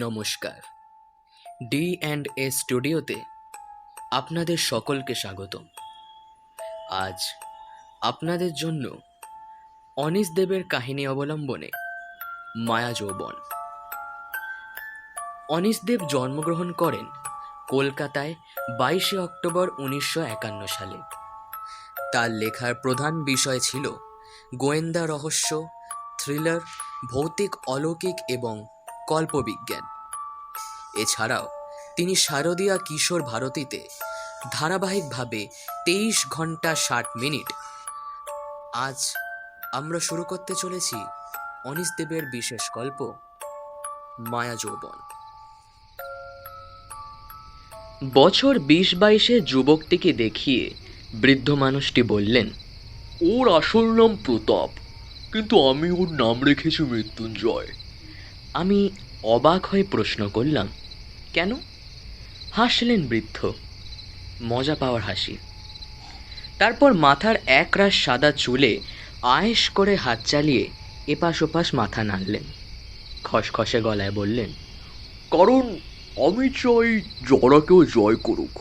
নমস্কার। ডি&এ স্টুডিওতে আপনাদের সকলকে স্বাগতম। আজ আপনাদের জন্য অনীশ দেবের কাহিনী অবলম্বনে মায়া যৌবন। অনীশ দেব জন্মগ্রহণ করেন কলকাতায় 22শে অক্টোবর 1951 সালে। তার লেখার প্রধান বিষয় ছিল গোয়েন্দা রহস্য, থ্রিলার, ভৌতিক অলৌকিক এবং কল্পবিজ্ঞান। এছাড়াও তিনি শারদীয়া কিশোর ভারতীতে ধারাবাহিকভাবে 23 ঘন্টা 60 মিনিট। আজ আমরা শুরু করতে চলেছি অনীশ দেবের বিশেষ গল্প মায়া যৌবন। বছর 20-22-এ যুবকটিকে দেখিয়ে বৃদ্ধ মানুষটি বললেন, ওর আসল নাম প্রতাপ, কিন্তু আমি ওর নাম রেখেছি মৃত্যুঞ্জয়। আমি অবাক হয়ে প্রশ্ন করলাম, কেন? হাসলেন বৃদ্ধ, মজা পাওয়ার হাসি। তারপর মাথার একরাশ সাদা চুলে আয়েশ করে হাত চালিয়ে এপাশ ওপাশ মাথা নাড়লেন। খসখসে গলায় বললেন, কারণ আমি চাই জরাকেও জয় করুক।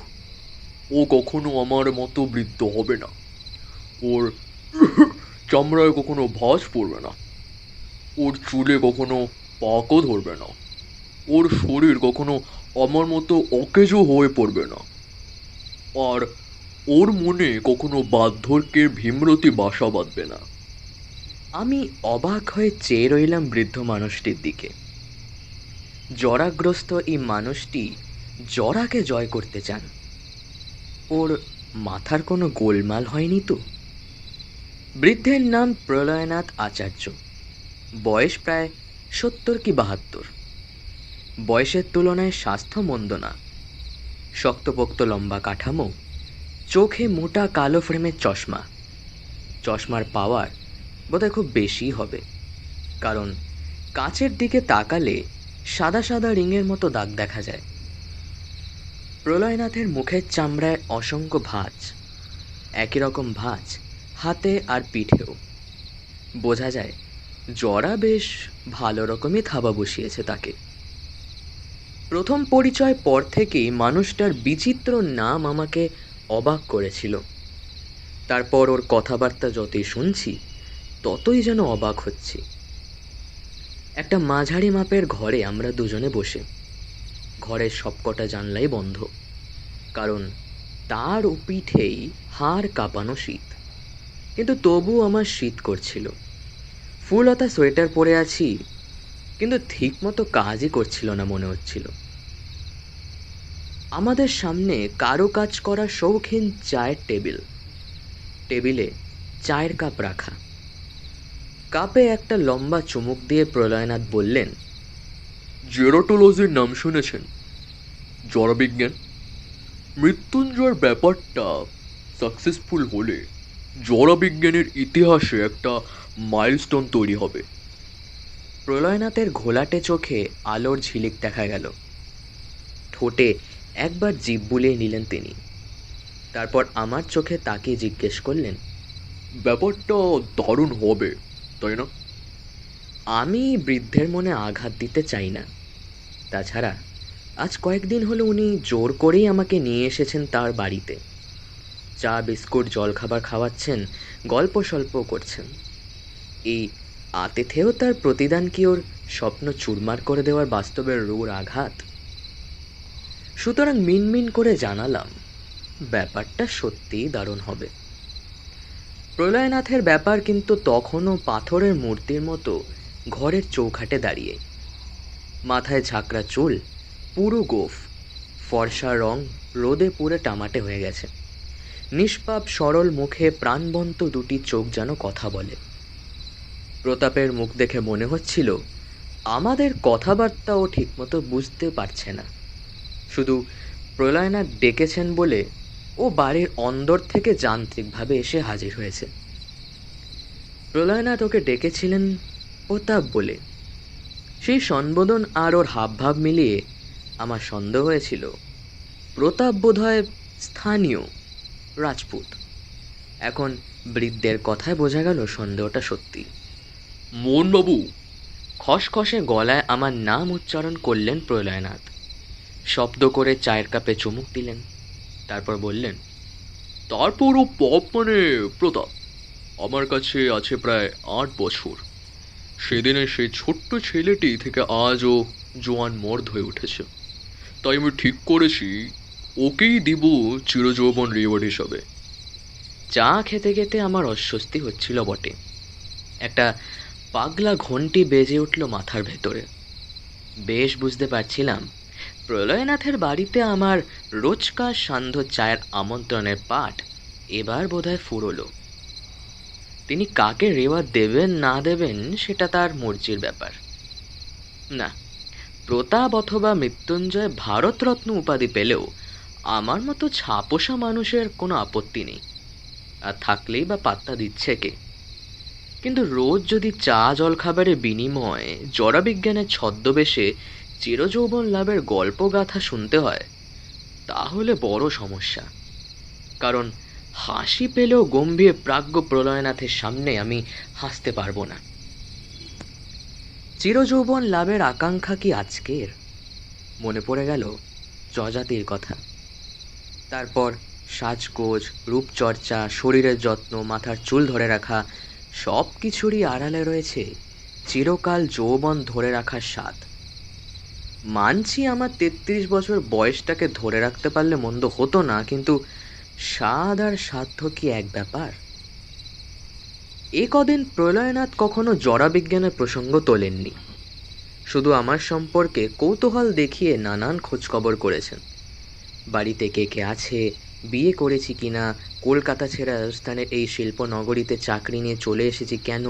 ও কখনো আমার মতো বৃদ্ধ হবে না। ওর চামড়ায় কখনো ভাঁজ পড়বে না। ওর চুলে কখনো পাকও ধরবে না। ওর শরীর কখনো আমার মতো অকেজো হয়ে পড়বে না। আর ওর মনে কখনো বার্ধক্যের ভীমরতি বাসা বাঁধবে না। আমি অবাক হয়ে চেয়ে রইলাম বৃদ্ধ মানুষটির দিকে। জরাগ্রস্ত এই মানুষটি জরাকে জয় করতে চান। ওর মাথার কোনো গোলমাল হয়নি তো? বৃদ্ধের নাম প্রলয়নাথ আচার্য। বয়স প্রায় 70 কি 72। বয়সের তুলনায় স্বাস্থ্য মন্দ না। শক্তপোক্ত লম্বা কাঠামো, চোখে মোটা কালো ফ্রেমের চশমা। চশমার পাওয়ার বোধহয় খুব বেশি হবে, কারণ কাঁচের দিকে তাকালে সাদা সাদা রিংয়ের মতো দাগ দেখা যায়। প্রলয়নাথের মুখের চামড়ায় অসংখ্য ভাঁজ, একই রকম ভাঁজ হাতে আর পিঠেও। বোঝা যায় জরা বেশ ভালো রকমই থাবা বসিয়েছে তাকে। প্রথম পরিচয় পর থেকেই মানুষটার বিচিত্র নাম আমাকে অবাক করেছিল। তারপর ওর কথাবার্তা যতই শুনছি ততই যেন অবাক হচ্ছি। একটা মাঝারি মাপের ঘরে আমরা দুজনে বসে। ঘরের সবকটা জানলাই বন্ধ, কারণ তার পিঠেই হাড় কাঁপানো শীত। কিন্তু তবু আমার শীত করছিল। ফুলতা সোয়েটার পরে আছি, কিন্তু ঠিক মতো কাজই করছিল না মনে হচ্ছিল। আমাদের সামনে কারো কাজ করা শৌখিন চায়ের টেবিল। টেবিলে চায়ের কাপ রাখা। কাপে একটা লম্বা চুমুক দিয়ে প্রলয়নাথ বললেন, জেরোটোলজির নাম শুনেছেন? জড়বিজ্ঞান। মৃত্যুঞ্জয়ের ব্যাপারটা সাকসেসফুল হলে জড়বিজ্ঞানের ইতিহাসে একটা মাইলস্টোন তৈরি হবে। প্রলয়নাথের ঘোলাটে চোখে আলোর ঝিলিক দেখা গেল। ঠোঁটে একবার জিভ বুলিয়ে নিলেন তিনি। তারপর আমার চোখে তাকিয়ে জিজ্ঞেস করলেন, ব্যাপারটা দারুণ হবে, তাই না? আমি বৃদ্ধের মনে আঘাত দিতে চাই না। তাছাড়া আজ কয়েকদিন হলো উনি জোর করেই আমাকে নিয়ে এসেছেন তার বাড়িতে। চা বিস্কুট জলখাবার খাওয়াচ্ছেন, গল্প স্বল্প করছেন। এই আতিথেয় তার প্রতিদান কি ওর স্বপ্ন চুরমার করে দেওয়ার বাস্তবের রূঢ় আঘাত? সুতরাং মিনমিন করে জানালাম, ব্যাপারটা সত্যিই দারুণ হবে। প্রলয়নাথের ব্যাপার কিন্তু তখনও পাথরের মূর্তির মতো ঘরের চৌখাটে দাঁড়িয়ে। মাথায় ঝাঁকড়া চুল, পুরো গোঁফ, ফর্সা রং রোদে পুড়ে টামাটে হয়ে গেছে। নিষ্পাপ সরল মুখে প্রাণবন্ত দুটি চোখ যেন কথা বলে। প্রতাপের মুখ দেখে মনে হচ্ছিল আমাদের কথাবার্তা ও ঠিকমতো বুঝতে পারছে না। শুধু প্রলয়নাথ ডেকেছেন বলে ও বাড়ির অন্দর থেকে যান্ত্রিকভাবে এসে হাজির হয়েছে। প্রলয়নাথ ওকে ডেকেছিলেন প্রতাপ বলে। সেই সম্বোধন আর ওর হাবভাব মিলিয়ে আমার সন্দেহ হয়েছিল প্রতাপ বোধহয় স্থানীয় রাজপুত। এখন বৃদ্ধের কথায় বোঝা গেল সন্দেহটা সত্যি। মোহনবাবু, খসখসে গলায় আমার নাম উচ্চারণ করলেন প্রলয়নাথ। শব্দ করে চায়ের কাপে চুমুক দিলেন, তারপর বললেন, তারপরও পপ মানে প্রতাপ আমার কাছে আছে প্রায় 8 বছর। সেদিনের সেই ছোট্ট ছেলেটি থেকে আজও জোয়ান মর্দ হয়ে উঠেছে। তাই আমি ঠিক করেছি ওকেই দিব চিরযৌবন রিওয়ার্ড হিসাবে। চা খেতে খেতে আমার অস্বস্তি হচ্ছিল বটে। একটা পাগলা ঘন্টি বেজে উঠল মাথার ভেতরে। বেশ বুঝতে পারছিলাম প্রলয়নাথের বাড়িতে আমার রোজকার সান্ধ্য চায়ের আমন্ত্রণের পাট এবার বোধহয় ফুরোলো। তিনি কাকে রেওয়াজ দেবেন না দেবেন সেটা তার মর্জির ব্যাপার। না, প্রতাপ অথবা মৃত্যুঞ্জয় ভারতরত্ন উপাধি পেলেও আমার মতো ছাপোষা মানুষের কোনো আপত্তি নেই, আর থাকলেই বা পাত্তা দিচ্ছে কে? কিন্তু রোজ যদি চা জলখাবারের বিনিময়ে জড়বিজ্ঞানের ছদ্মবেশে চিরযৌবন লাভের গল্পগাথা শুনতে হয়, তাহলে বড় সমস্যা। কারণ হাসি পেলেও গম্ভীর প্রাজ্ঞ প্রলয়নাথের সামনে আমি হাসতে পারবো না। চিরযৌবন লাভের আকাঙ্ক্ষা কি আজকের? মনে পড়ে গেল যজাতির কথা। তারপর সাজগোজ, রূপচর্চা, শরীরের যত্ন, মাথার চুল ধরে রাখা, সব কিছুরই আড়ালে রয়েছে চিরকাল যৌবন ধরে রাখার স্বাদ। মানছি আমার 33 বছর বয়সটাকে ধরে রাখতে পারলে মন্দ হতো না, কিন্তু স্বাদ আর সাধ্য কি এক ব্যাপার? এ কদিন প্রলয়নাথ কখনো জড়বিজ্ঞানের প্রসঙ্গ তোলেননি। শুধু আমার সম্পর্কে কৌতূহল দেখিয়ে নানান খোঁজখবর করেছেন। বাড়িতে কে কে আছে, বিয়ে করেছি কিনা, কলকাতা ছেড়ে রাজস্থানের এই শিল্প নগরীতে চাকরি নিয়ে চলে এসেছি কেন,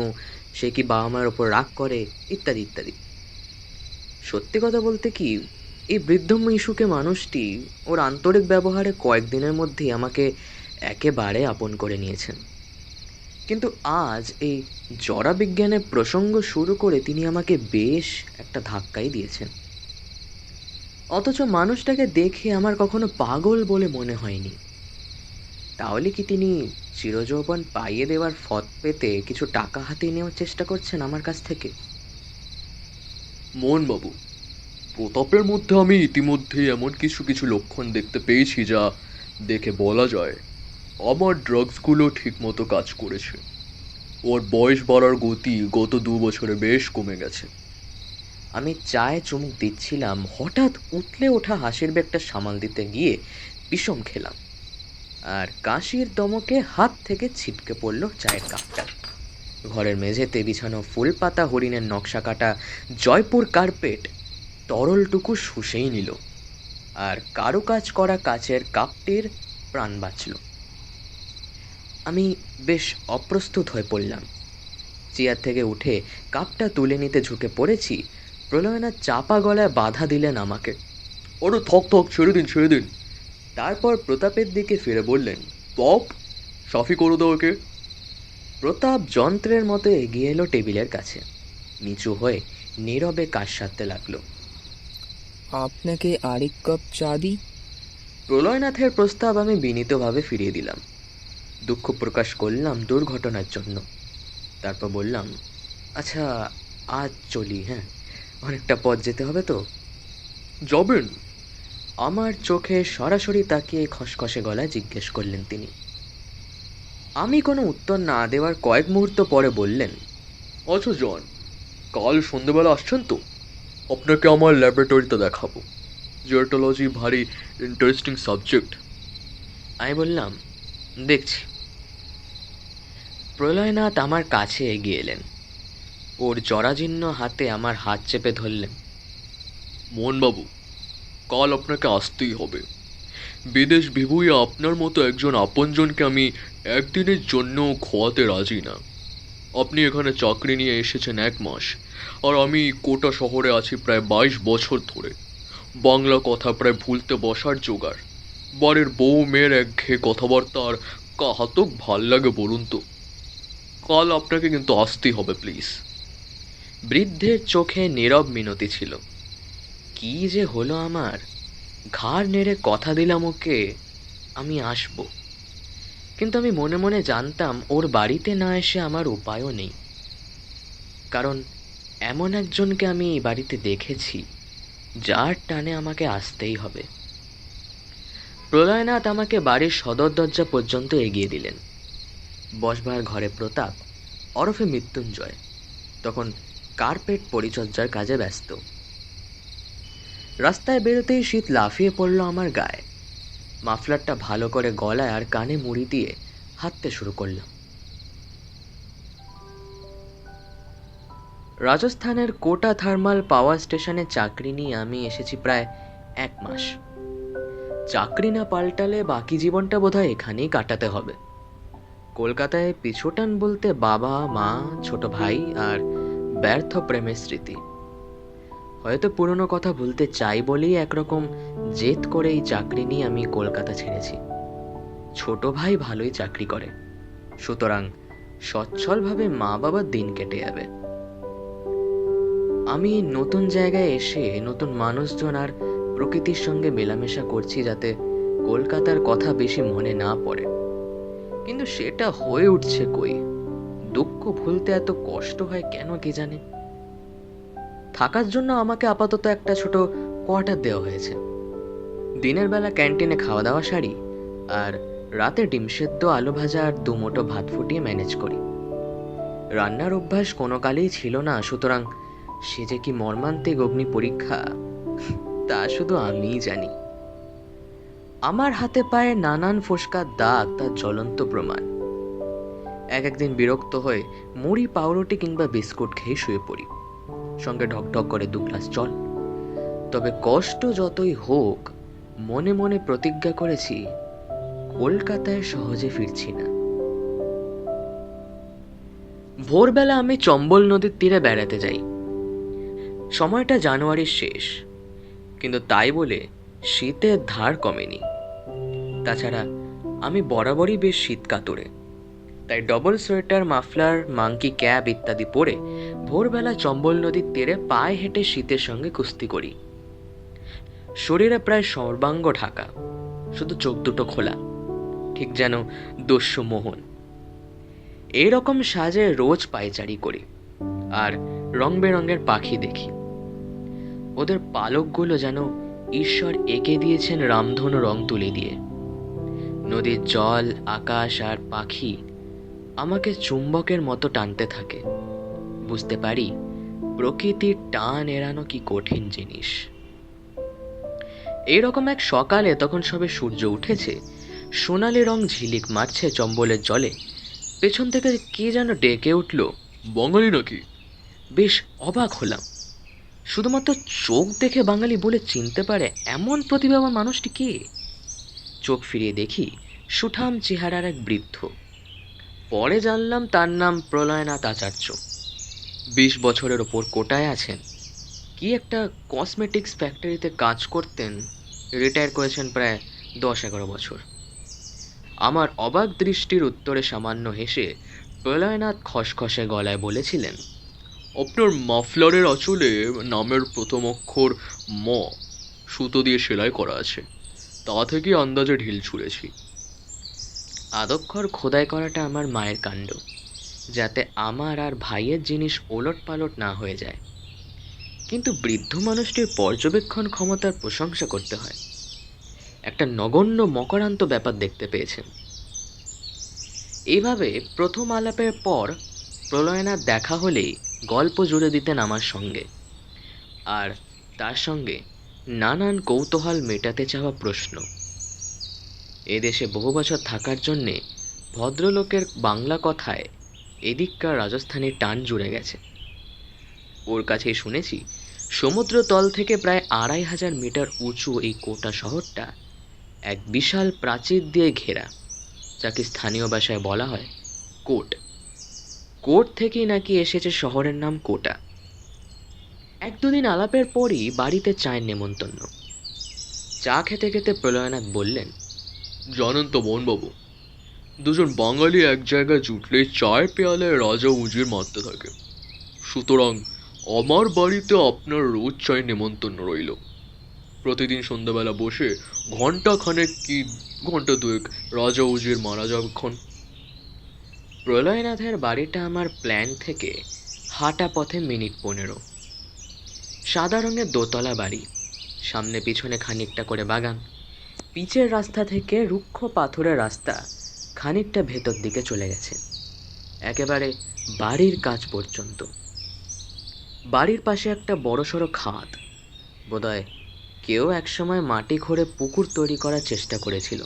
সে কি বাবা মার ওপর রাগ করে, ইত্যাদি ইত্যাদি। সত্যি কথা বলতে কি, এই বৃদ্ধ মিশুকে মানুষটি ওর আন্তরিক ব্যবহারে কয়েকদিনের মধ্যেই আমাকে একেবারে আপন করে নিয়েছেন। কিন্তু আজ এই জড়বিজ্ঞানের প্রসঙ্গ শুরু করে তিনি আমাকে বেশ একটা ধাক্কাই দিয়েছেন। অথচ মানুষটাকে দেখে আমার কখনো পাগল বলে মনে হয়নি। তাহলে কি তিনি চিরযৌবন পাইয়ে দেওয়ার ফত পেতে কিছু টাকা হাতিয়ে নেওয়ার চেষ্টা করছেন আমার কাছ থেকে? মোহনবাবু, প্রতাপের মধ্যে আমি ইতিমধ্যে এমন কিছু কিছু লক্ষণ দেখতে পেয়েছি যা দেখে বলা যায় আমার ড্রাগসগুলো ঠিকমতো কাজ করেছে। ওর বয়স বাড়ার গতি গত 2 বছরে বেশ কমে গেছে। আমি চায়ে চুমুক দিচ্ছিলাম, হঠাৎ উতলে ওঠা হাসির ব্যাগটা সামাল দিতে গিয়ে বিষম খেলাম, আর কাশির দমকে হাত থেকে ছিটকে পড়ল চায়ের কাপটা। ঘরের মেঝেতে বিছানো ফুল পাতা হরিণের নকশা কাটা জয়পুর কার্পেট তরলটুকু শুষেই নিল, আর কারুকাজ করা কাচের কাপটির প্রাণ বাঁচল। আমি বেশ অপ্রস্তুত হয়ে পড়লাম। চেয়ার থেকে উঠে কাপটা তুলে নিতে ঝুঁকে পড়েছি, প্রলয়নাথ চাপা গলায় বাধা দিলেন আমাকে। ওরে থক থক, ছেড়ে দিন ছেড়ে দিন। তারপর প্রতাপের দিকে ফিরে বললেন, পপ, সাফি করে দাও ওকে। প্রতাপ যন্ত্রের মতো এগিয়ে এলো টেবিলের কাছে, নিচু হয়ে নীরবে কাজ সারতে লাগলো। আপনাকে আরেক কাপ চা দিই? প্রলয়নাথের প্রস্তাব আমি বিনীতভাবে ফিরিয়ে দিলাম। দুঃখ প্রকাশ করলাম দুর্ঘটনার জন্য। তারপর বললাম, আচ্ছা আজ চলি, হ্যাঁ, অনেকটা পথ যেতে হবে তো। যাবেন? আমার চোখে সরাসরি তাকিয়ে খসখসে গলায় জিজ্ঞেস করলেন তিনি। আমি কোনো উত্তর না দেওয়ার কয়েক মুহূর্ত পরে বললেন, আচ্ছা জন, কাল সন্ধ্যেবেলা আসছেন তো? আপনাকে আমার ল্যাবরেটরিতে দেখাবো। জিওটোলজি ভারী ইন্টারেস্টিং সাবজেক্ট। আমি বললাম, দেখছি। প্রলয়নাথ আমার কাছে এগিয়ে এলেন, ওর জরাজীর্ণ হাতে আমার হাত চেপে ধরলেন। মোহনবাবু, কাল আপনাকে আসতেই হবে। বিদেশ বিভুঁইয়ে আপনার মতো একজন আপনজনকে আমি একদিনের জন্য খোয়াতে রাজি না। আপনি এখানে চাকরি নিয়ে এসেছেন 1 মাস, আর আমি কোটা শহরে আছি প্রায় 22 বছর ধরে। বাংলা কথা প্রায় ভুলতে বসার জোগাড়। বাড়ির বউ মেয়ের একঘেয়ে কথাবার্তা আর কাহাতক ভাল লাগে বলুন তো? কাল আপনাকে কিন্তু আসতেই হবে প্লিজ। বৃদ্ধের চোখে নীরব মিনতি ছিল। কি যে হলো আমার! ঘাড় নেড়ে কথা দিলাম ওকে, আমি আসব। কিন্তু আমি মনে মনে জানতাম ওর বাড়িতে না এসে আমার উপায়ও নেই। কারণ এমন একজনকে আমি এই বাড়িতে দেখেছি, যার টানে আমাকে আসতেই হবে। প্রলয়নাথ আমাকে বাড়ির সদর দরজা পর্যন্ত এগিয়ে দিলেন। বসবার ঘরে প্রতাপ ওরফে মৃত্যুঞ্জয় তখন কার্পেট পরিচর্যার কাজে ব্যস্ত। রাস্তায় বেরোতেই শীত লাফিয়ে পড়ল আমার গায়ে। মাফলারটা ভালো করে গলায় আর কানে মুড়ি দিয়ে হাঁটতে শুরু করলাম। রাজস্থানের কোটা থার্মাল পাওয়ার স্টেশনে চাকরি নিয়ে আমি এসেছি প্রায় 1 মাস। চাকরি না পাল্টালে বাকি জীবনটা বোধহয় এখানেই কাটাতে হবে। কলকাতায় পিছুটান বলতে বাবা মা, ছোট ভাই আর ব্যর্থ প্রেমের স্মৃতি। হয়তো পুরনো কথা ভুলতে চাই বলেই একরকম জেদ করে এই চাকরি নিয়ে আমি কলকাতা ছেড়েছি। ছোট ভাই ভালোই চাকরি করে, সুতরাং সচ্ছলভাবে মা বাবার দিন কেটে যাবে। আমি নতুন জায়গায় এসে নতুন মানুষজন আর প্রকৃতির সঙ্গে মেলামেশা করছি যাতে কলকাতার কথা বেশি মনে না পড়ে, কিন্তু সেটা হয়ে উঠছে কই। দুঃখ ভুলতে এত কষ্ট হয় কেন কে জানে। থাকার জন্য আমাকে আপাতত একটা ছোট কোয়ার্টার দেওয়া হয়েছে। দিনের বেলা ক্যান্টিনে খাওয়া দাওয়া সারি, আর রাতে ডিম সেদ্ধ, আলু ভাজা আর 2 মুঠো ভাত ফুটিয়ে ম্যানেজ করি। রান্নার অভ্যাস কোনো কালেই ছিল না, সুতরাং সে যে কি মর্মান্তিক অগ্নি পরীক্ষা তা শুধু আমিই জানি। আমার হাতে পায়ে নানান ফোস্কার দাগ তার জ্বলন্ত প্রমাণ। একদিন বিরক্ত হয়ে মুড়ি, পাউরুটি কিংবা বিস্কুট খেয়ে শুয়ে পড়ি, সঙ্গে ঢকঢক করে 2 গ্লাস জল। তবে কষ্ট যতই হোক, মনে মনে প্রতিজ্ঞা করেছি কলকাতায় সহজে ফিরছি না। ভোরবেলা আমি চম্বল নদীর তীরে বেড়াতে যাই। সময়টা জানুয়ারির শেষ, কিন্তু তাই বলে শীতের ধার কমেনি। তাছাড়া আমি বরাবরই বেশ শীত কাতরে, তাই double sweater, muffler, monkey cap ইত্যাদি পরে ভোরবেলা চম্বল নদীর তীরে পায়ে হেঁটে শীতের সঙ্গে কুস্তি করি। শরীরে প্রায় সর্বাঙ্গ ঢাকা, শুধু চোখ দুটো খোলা, ঠিক যেন দস্যু মোহন। এইরকম সাজে রোজ পায়চারি করি আর রং বেরঙের পাখি দেখি। ওদের পালকগুলো যেন ঈশ্বর এঁকে দিয়েছেন রামধনু রং তুলে দিয়ে। নদীর জল, আকাশ আর পাখি আমাকে চুম্বকের মতো টানতে থাকে। বুঝতে পারি প্রকৃতির টান এড়ানো কি কঠিন জিনিস। এইরকম এক সকালে তখন সবে সূর্য উঠেছে, সোনালি রং ঝিলিক মারছে চম্বলের জলে। পেছন থেকে কে যেন ডেকে উঠল, বাঙালি নাকি? বেশ অবাক হলাম। শুধুমাত্র চোখ দেখে বাঙালি বলে চিনতে পারে এমন প্রতিভাবান মানুষটি কে? চোখ ফিরিয়ে দেখি সুঠাম চেহারার এক বৃদ্ধ। পরে জানলাম তার নাম প্রলয়নাথ আচার্য। 20 বছরের ওপর কোটায় আছেন। কি একটা কসমেটিক্স ফ্যাক্টরিতে কাজ করতেন, রিটায়ার করেছেন প্রায় 10-11 বছর। আমার অবাক দৃষ্টির উত্তরে সামান্য হেসে প্রলয়নাথ খসখসে গলায় বলেছিলেন, আপনার মাফলারের আঁচলে নামের প্রথম অক্ষর ম সুতো দিয়ে সেলাই করা আছে, তা থেকে আন্দাজে ঢিল ছুঁড়েছি। আদক্ষর খোদাই করাটা আমার মায়ের কাণ্ড, যাতে আমার আর ভাইয়ের জিনিস ওলট পালট না হয়ে যায়। কিন্তু বৃদ্ধ মানুষটির পর্যবেক্ষণ ক্ষমতার প্রশংসা করতে হয়। একটা নগণ্য মকরান্ত ব্যাপার দেখতে পেয়েছেন। এইভাবে প্রথম আলাপের পর প্রলয়নাথ দেখা হলেই গল্প জুড়ে দিতেন আমার সঙ্গে, আর তার সঙ্গে নানান কৌতূহল মেটাতে চাওয়া প্রশ্ন। এদেশে বহু বছর থাকার জন্যে ভদ্রলোকের বাংলা কথায় এদিককার রাজস্থানের টান জুড়ে গেছে। ওর কাছেই শুনেছি সমুদ্র তল থেকে প্রায় 2500 মিটার উঁচু এই কোটা শহরটা এক বিশাল প্রাচীর দিয়ে ঘেরা, যাকে স্থানীয় ভাষায় বলা হয় কোট। কোট থেকেই নাকি এসেছে শহরের নাম কোটা। 1-2 দিন আলাপের পরই বাড়িতে চায়ের নেমন্তন্ন। চা খেতে খেতে প্রলয়নাথ বললেন, জানেন তো বাবু, দুজন বাঙালি এক জায়গায় জুটলে চায়ের পেয়ালায় রাজা উজির মারতে থাকে। সুতরাং আমার বাড়িতে আপনার রোজ চায়ের নেমন্তন্ন রইল। প্রতিদিন সন্ধ্যাবেলা বসে ঘন্টা খানেক কি ঘন্টা 2 রাজা উজির মারা যাবেক্ষণ। প্রলয়নাথের বাড়িটা আমার প্ল্যান থেকে হাঁটা পথে মিনিট 15। সাদা রঙের দোতলা বাড়ি, সামনে পিছনে খানিকটা করে বাগান। পিচের রাস্তা থেকে রুক্ষ পাথরের রাস্তা খানিকটা ভেতর দিকে চলে গেছে, একেবারে বাড়ির কাছ পর্যন্ত। বাড়ির পাশে একটা বড়সড় খাদ, বোধহয় কেউ একসময় মাটি খুঁড়ে পুকুর তৈরি করার চেষ্টা করেছিল।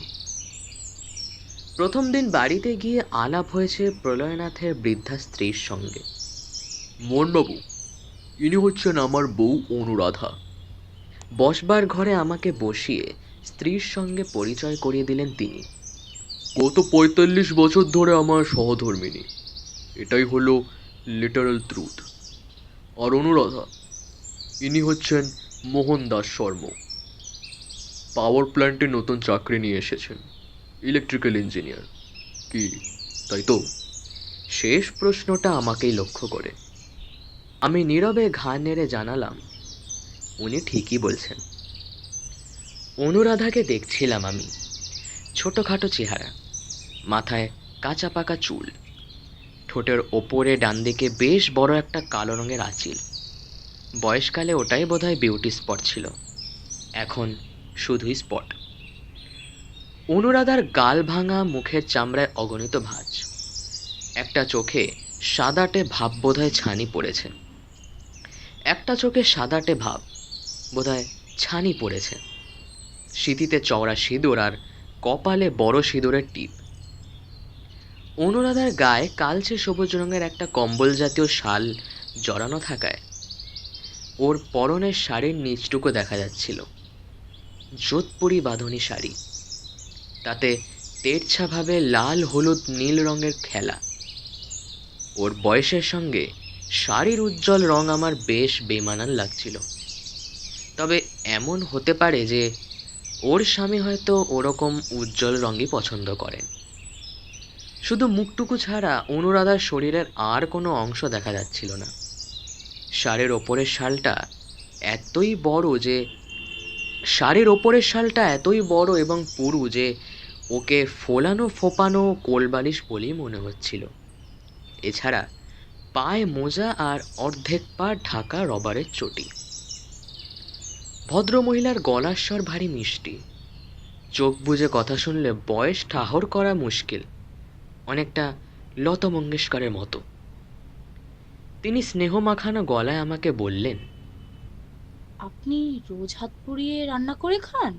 প্রথম দিন বাড়িতে গিয়ে আলাপ হয়েছে প্রলয়নাথের বৃদ্ধা স্ত্রীর সঙ্গে। মোহনবাবু, ইনি হচ্ছেন আমার বউ অনুরাধা। বসবার ঘরে আমাকে বসিয়ে স্ত্রীর সঙ্গে পরিচয় করিয়ে দিলেন তিনি। গত ৪৫ বছর ধরে আমার সহধর্মিণী। এটাই হলো লিটারাল ট্রুথ। আর অনুরাধা, ইনি হচ্ছেন মোহন দাস শর্ম। পাওয়ার প্ল্যান্টে নতুন চাকরি নিয়ে এসেছেন, ইলেকট্রিক্যাল ইঞ্জিনিয়ার। কি তাই তো? শেষ প্রশ্নটা আমাকেই লক্ষ্য করে আমি নীরবে ঘাড় নেড়ে জানালাম, উনি ঠিকই বলছেন। অনুরাধাকে দেখছিলাম আমি। ছোটখাটো চেহারা, মাথায় কাঁচা পাকা চুল, ঠোঁটের ওপরে ডান দিকে বেশ বড় একটা কালো রঙের আঁচিল। বয়সকালে ওটাই বোধহয় বিউটি স্পট ছিল, এখন শুধুই স্পট। অনুরাধার গাল ভাঙা মুখের চামড়ায় অগণিত ভাঁজ, একটা চোখে সাদাটে ভাব বোধহয় ছানি পড়েছে। একটা চোখে সাদাটে ভাব বোধহয় ছানি পড়েছে। সিঁথিতে চওড়া সিঁদুর আর কপালে বড় সিঁদুরের টিপ। অনুরাধার গায়ে কালচে সবুজ রঙের একটা কম্বল জাতীয় শাল জড়ানো থাকায় ওর পরনের শাড়ির নিচটুকু দেখা যাচ্ছিল। যোধপুরি বাঁধনি শাড়ি, তাতে তেরছাভাবে লাল হলুদ নীল রঙের খেলা। ওর বয়সের সঙ্গে শাড়ির উজ্জ্বল রং আমার বেশ বেমানান লাগছিল। তবে এমন হতে পারে যে ওর স্বামী হয়তো ওরকম উজ্জ্বল রঙই পছন্দ করেন। শুধু মুখটুকু ছাড়া অনুরাধার শরীরের আর কোনো অংশ দেখা যাচ্ছিল না। শাড়ির ওপরের শালটা এতই বড় এবং পুরু যে ওকে ফোলানো ফোপানো কোলবালিশ বলেই মনে হচ্ছিল। এছাড়া পায়ে মোজা আর অর্ধেক পা ঢাকা রবারের চটি। ভদ্রমহিলার গলার স্বর ভারী মিষ্টি। চোখ বুজে কথা শুনলে বয়স ঠাহর করা মুশকিল, অনেকটা লতা মঙ্গেশকরের মতো। তিনি স্নেহ মাখানো গলায় আমাকে বললেন, আপনি রোজ হাত পুড়িয়ে রান্না করে খান?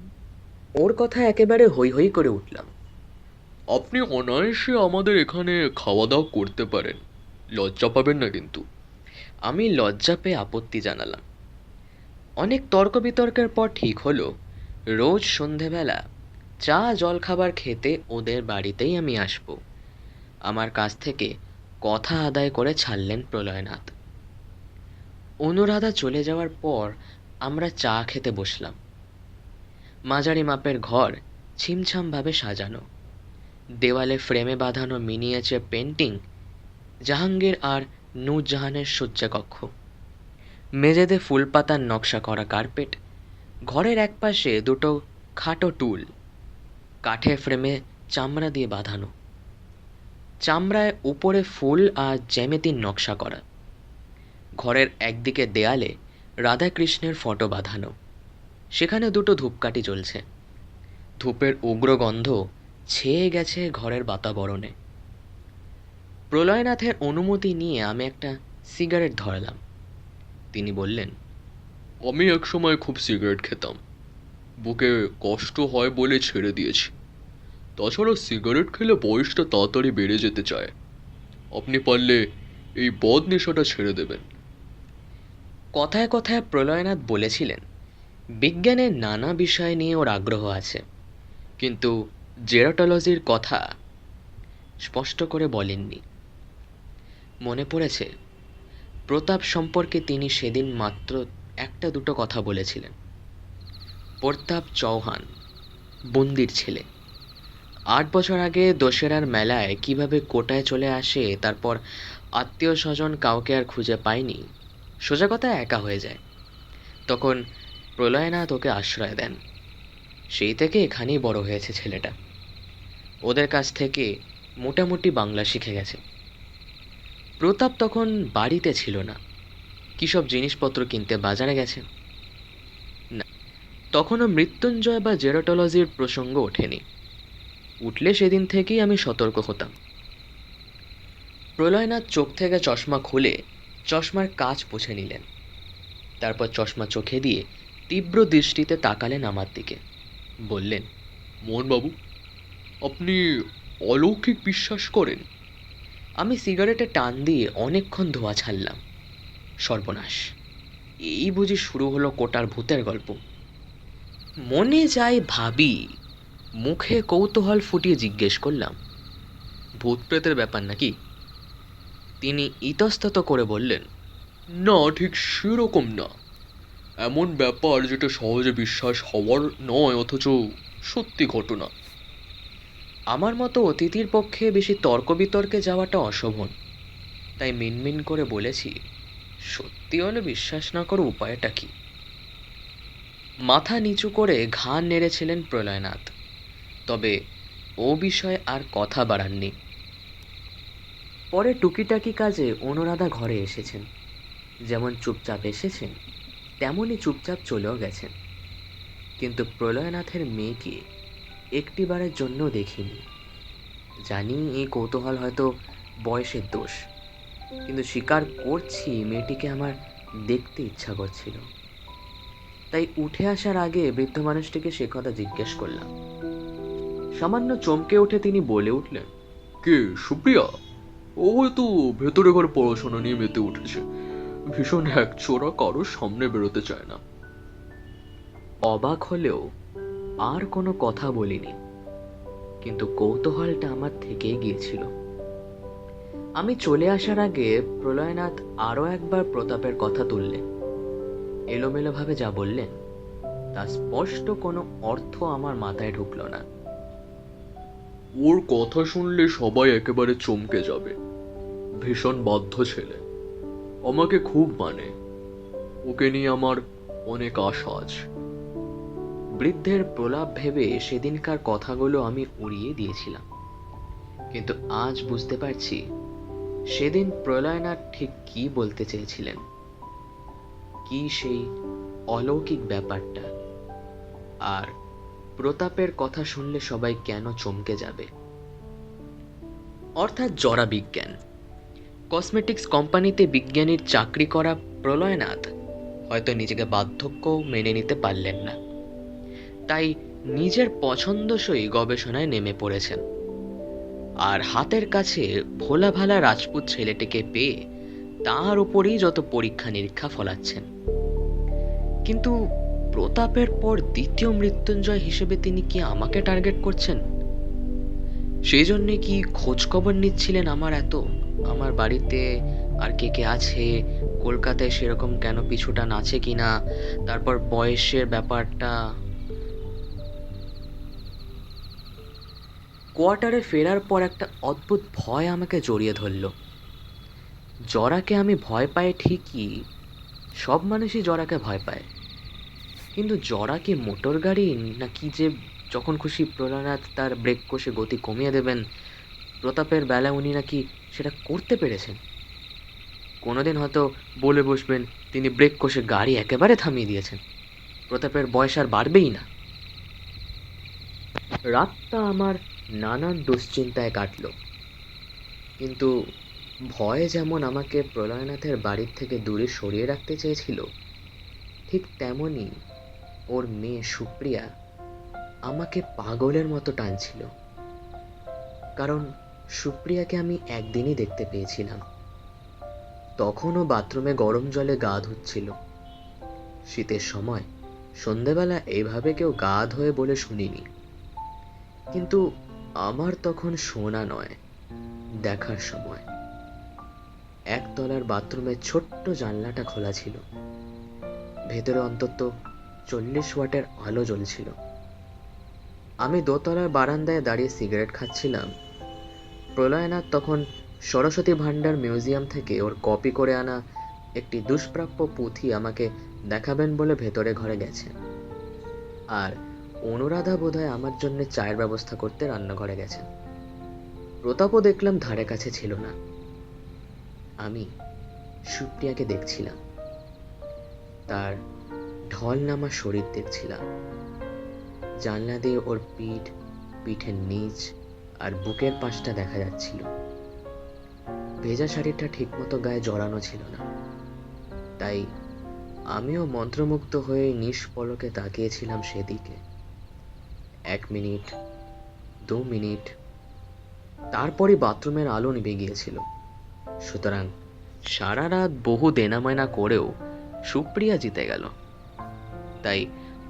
ওর কথা একেবারে হৈ হৈ করে উঠলাম। আপনি অনায়াসে আমাদের এখানে খাওয়া দাওয়া করতে পারেন, লজ্জা পাবেন না কিন্তু। আমি লজ্জা পেয়ে আপত্তি জানালাম। অনেক তর্ক বিতর্কের পর ঠিক হলো রোজ সন্ধেবেলা চা জলখাবার খেতে ওদের বাড়িতেই আমি আসব। আমার কাছ থেকে কথা আদায় করে ছাড়লেন প্রলয়নাথ। অনুরাধা চলে যাওয়ার পর আমরা চা খেতে বসলাম। মাঝারি মাপের ঘর, ছিমছামভাবে সাজানো। দেওয়ালে ফ্রেমে বাঁধানো মিনিয়েচার পেন্টিং, জাহাঙ্গীর আর নূরজাহানের শয্যাকক্ষ। মেঝেতে ফুলপাতার নকশা করা কার্পেট। ঘরের একপাশে দুটো খাটো টুল, কাঠের ফ্রেমে চামড়া দিয়ে বাঁধানো। চামড়ায় উপরে ফুল আর জ্যামিতির নকশা করা। ঘরের একদিকে দেয়ালে রাধাকৃষ্ণের ফটো বাঁধানো, সেখানে দুটো ধূপকাঠি জ্বলছে। ধূপের উগ্র গন্ধ ছেয়ে গেছে ঘরের বাতাবরণে। প্রলয়নাথের অনুমতি নিয়ে আমি একটা সিগারেট ধরালাম। তিনি বললেন, আমি একসময় খুব সিগারেট খেতাম, বুকে কষ্ট হয় বলে ছেড়ে দিয়েছি। তাছাড়া সিগারেট খেলে বয়সটা তাড়াতাড়ি বেড়ে যেতে চায়। আপনি পারলে এই বদ নেশাটা ছেড়ে দেবেন। কথায় কথায় প্রলয়নাথ বলেছিলেন বিজ্ঞানের নানা বিষয় নিয়ে ওর আগ্রহ আছে, কিন্তু জেরোটোলজির কথা স্পষ্ট করে বলেননি। মনে পড়েছে প্রতাপ সম্পর্কে তিনি সেদিন মাত্র একটা দুটো কথা বলেছিলেন। প্রতাপ চৌহান, বন্দির ছেলে। 8 বছর আগে দশেরার মেলায় কিভাবে কোটায় চলে আসে, তারপর আত্মীয় স্বজন কাউকে আর খুঁজে পায়নি, সোজা কথা একা হয়ে যায়। তখন প্রলয়নাথ ওকে আশ্রয় দেন। সেই থেকে এখানেই বড় হয়েছে ছেলেটা। ওদের কাছ থেকে মোটামুটি বাংলা শিখে গেছে। প্রতাপ তখন বাড়িতে ছিল না, কী সব জিনিসপত্র কিনতে বাজারে গেছে। না, তখনও মৃত্যুঞ্জয় বা জেরোটোলজির প্রসঙ্গ ওঠেনি। উঠলে সেদিন থেকেই আমি সতর্ক হতাম। প্রলয়নাথ চোখ থেকে চশমা খুলে চশমার কাঁচ পুছে নিলেন। তারপর চশমা চোখে দিয়ে তীব্র দৃষ্টিতে তাকালেন আমার দিকে। বললেন, মোহনবাবু, আপনি অলৌকিক বিশ্বাস করেন? আমি সিগারেটে টান দিয়ে অনেকক্ষণ ধোঁয়া ছাড়লাম। সর্বনাশ, এই বুঝি শুরু হলো কোটার ভূতের গল্প। মনে যাই ভাবি, মুখে কৌতূহল ফুটিয়ে জিজ্ঞেস করলাম, ভূত প্রেতের ব্যাপার নাকি? তিনি ইতস্তত করে বললেন, না, ঠিক সেরকম না। এমন ব্যাপার যেটা সহজে বিশ্বাস হওয়ার নয়, অথচ সত্যি ঘটনা। আমার মতো অতিথির পক্ষে বেশি তর্ক বিতর্কে যাওয়াটা অশোভন, তাই মিনমিন করে বলেছি, সত্যি হলে বিশ্বাস না করো, উপায়টা কি? মাথা নিচু করে ঘাড় নেড়েছিলেন প্রলয়নাথ, তবে ও বিষয়ে আর কথা বাড়াননি। পরে টুকিটাকি কাজে অনুরাধা ঘরে এসেছেন। যেমন চুপচাপ এসেছেন, তেমনই চুপচাপ চলেও গেছেন। কিন্তু প্রলয়নাথের মেয়েকে একটিবারের জন্য দেখিনি। জানি এই কৌতূহল হয়তো বয়সের দোষ, কিন্তু স্বীকার করছি মেয়েটিকে আমার দেখতে ইচ্ছা করছিল। তাই উঠে আসার আগে বৃদ্ধ মানুষটিকে সে কথা জিজ্ঞেস করলাম। সামান্য চমকে উঠে তিনি বলে উঠলেন, কে, সুপ্রিয়া? ও হয়তো ভেতরে ঘরে পড়াশোনা নিয়ে মেতে উঠেছে। ভীষণ একচোরা, কারোর সামনে বেরোতে চায় না। অবাক হলেও আর কোনো কথা বলিনি, কিন্তু কৌতূহলটা আমার থেকেই গিয়েছিল। আমি চলে আসার আগে প্রলয়নাথ আরও একবার প্রতাপের কথা তুললেন। এলোমেলোভাবে যা বললেন তার স্পষ্ট কোনো অর্থ আমার মাথায় ঢুকল না। ওর কথা শুনলে সবাই একেবারে চমকে যাবে। ভীষণ বাধ্য ছেলে, আমাকে খুব মানে। ওকে নিয়ে আমার অনেক আশা আছে। বৃদ্ধের প্রলাপ ভেবে সেদিনকার কথাগুলো আমি উড়িয়ে দিয়েছিলাম, কিন্তু আজ বুঝতে পারছি সেদিন প্রলয়নাথ ঠিক কি বলতে চেয়েছিলেন। কি সেই অলৌকিক ব্যাপারটা, আর প্রতাপের কথা শুনলে সবাই কেন চমকে যাবে। অর্থাৎ জরা বিজ্ঞান। কসমেটিক্স কোম্পানিতে বিজ্ঞানীর চাকরি করা প্রলয়নাথ হয়তো নিজেকে বার্ধক্য মেনে নিতে পারলেন না, তাই নিজের পছন্দসই গবেষণায় নেমে পড়েছেন। আর হাতের কাছে ভোলা ভালা রাজপুত ছেলেটিকে পেয়ে তার উপরেই যত পরীক্ষা নিরীক্ষা ফলাচ্ছেন। কিন্তু প্রতাপের পর দ্বিতীয় মৃত্যুঞ্জয় হিসেবে তিনি কি আমাকে টার্গেট করছেন? সেই জন্যে কি খোঁজ খবর নিচ্ছিলেন আমার বাড়িতে আর কে কে আছে, কলকাতায় সেরকম কেন পিছুটান আছে কিনা, তারপর বয়সের ব্যাপারটা। কোয়ার্টারে ফেরার পর একটা অদ্ভুত ভয় আমাকে জড়িয়ে ধরল। জরাকে আমি ভয় পাই ঠিকই, সব মানুষই জরাকে ভয় পায়, কিন্তু জরা কি মোটর গাড়ি নাকি যে যখন খুশি প্রলয়নাথ তার ব্রেক কষে গতি কমিয়ে দেবেন? প্রতাপের বেলায় উনি নাকি সেটা করতে পেরেছেন। কোনোদিন হয়তো বলে বসবেন তিনি ব্রেক কষে গাড়ি একেবারে থামিয়ে দিয়েছেন, প্রতাপের বয়স আর বাড়বেই না। রাতটা আমার নানান দুশ্চিন্তায় কাটল, কিন্তু ভয় যেমন আমাকে প্রলয়নাথের বাড়ির থেকে দূরে সরিয়ে রাখতে চেয়েছিল, ঠিক তেমনই ওর মেয়ে সুপ্রিয়া আমাকে পাগলের মতো টানছিল। কারণ সুপ্রিয়াকে আমি একদিনই দেখতে পেয়েছিলাম, তখনও বাথরুমে গরম জলে গা ধুচ্ছিল। শীতের সময় সন্ধেবেলা এইভাবে কেউ গা ধোয় বলে শুনিনি, কিন্তু আমার তখন শোনা নয়, দেখার সময়। একতলার বাথরুমের ছোট্ট জানলাটা খোলা ছিল, ভেতরে অন্তত 40 ওয়াটের আলো জ্বলছিল। আমি দোতলার বারান্দায় দাঁড়িয়ে সিগারেট খাচ্ছিলাম। প্রলয়নাথ তখন সরস্বতী ভান্ডার মিউজিয়াম থেকে ওর কপি করে আনা একটি দুষ্প্রাপ্য পুঁথি আমাকে দেখাবেন বলে ভেতরে ঘরে গেছেন। আর অনুরাধা বোধহয় আমার জন্য চায়ের ব্যবস্থা করতে রান্নাঘরে গেছেন। প্রতাপও দেখলাম ধারে কাছে ছিল না। আমি সুপ্রিয়াকে দেখছিলাম, তার ঢল নামা শরীর দেখছিলাম। জানলা দিয়ে ওর পিঠের নিচ আর বুকের পাশটা দেখা যাচ্ছিল। ভেজা শাড়িটা ঠিকমতো গায়ে জড়ানো ছিল না, তাই আমিও মন্ত্রমুগ্ধ হয়ে নিষ্পলকে তাকিয়েছিলাম সেদিকে। 1 মিনিট, 2 মিনিট, তারপরই বাথরুমের আলো নিভে গিয়েছিল। সুতরাং সারা রাত বহু দেনাময়না করেও সুপ্রিয়া জিতে গেল। তাই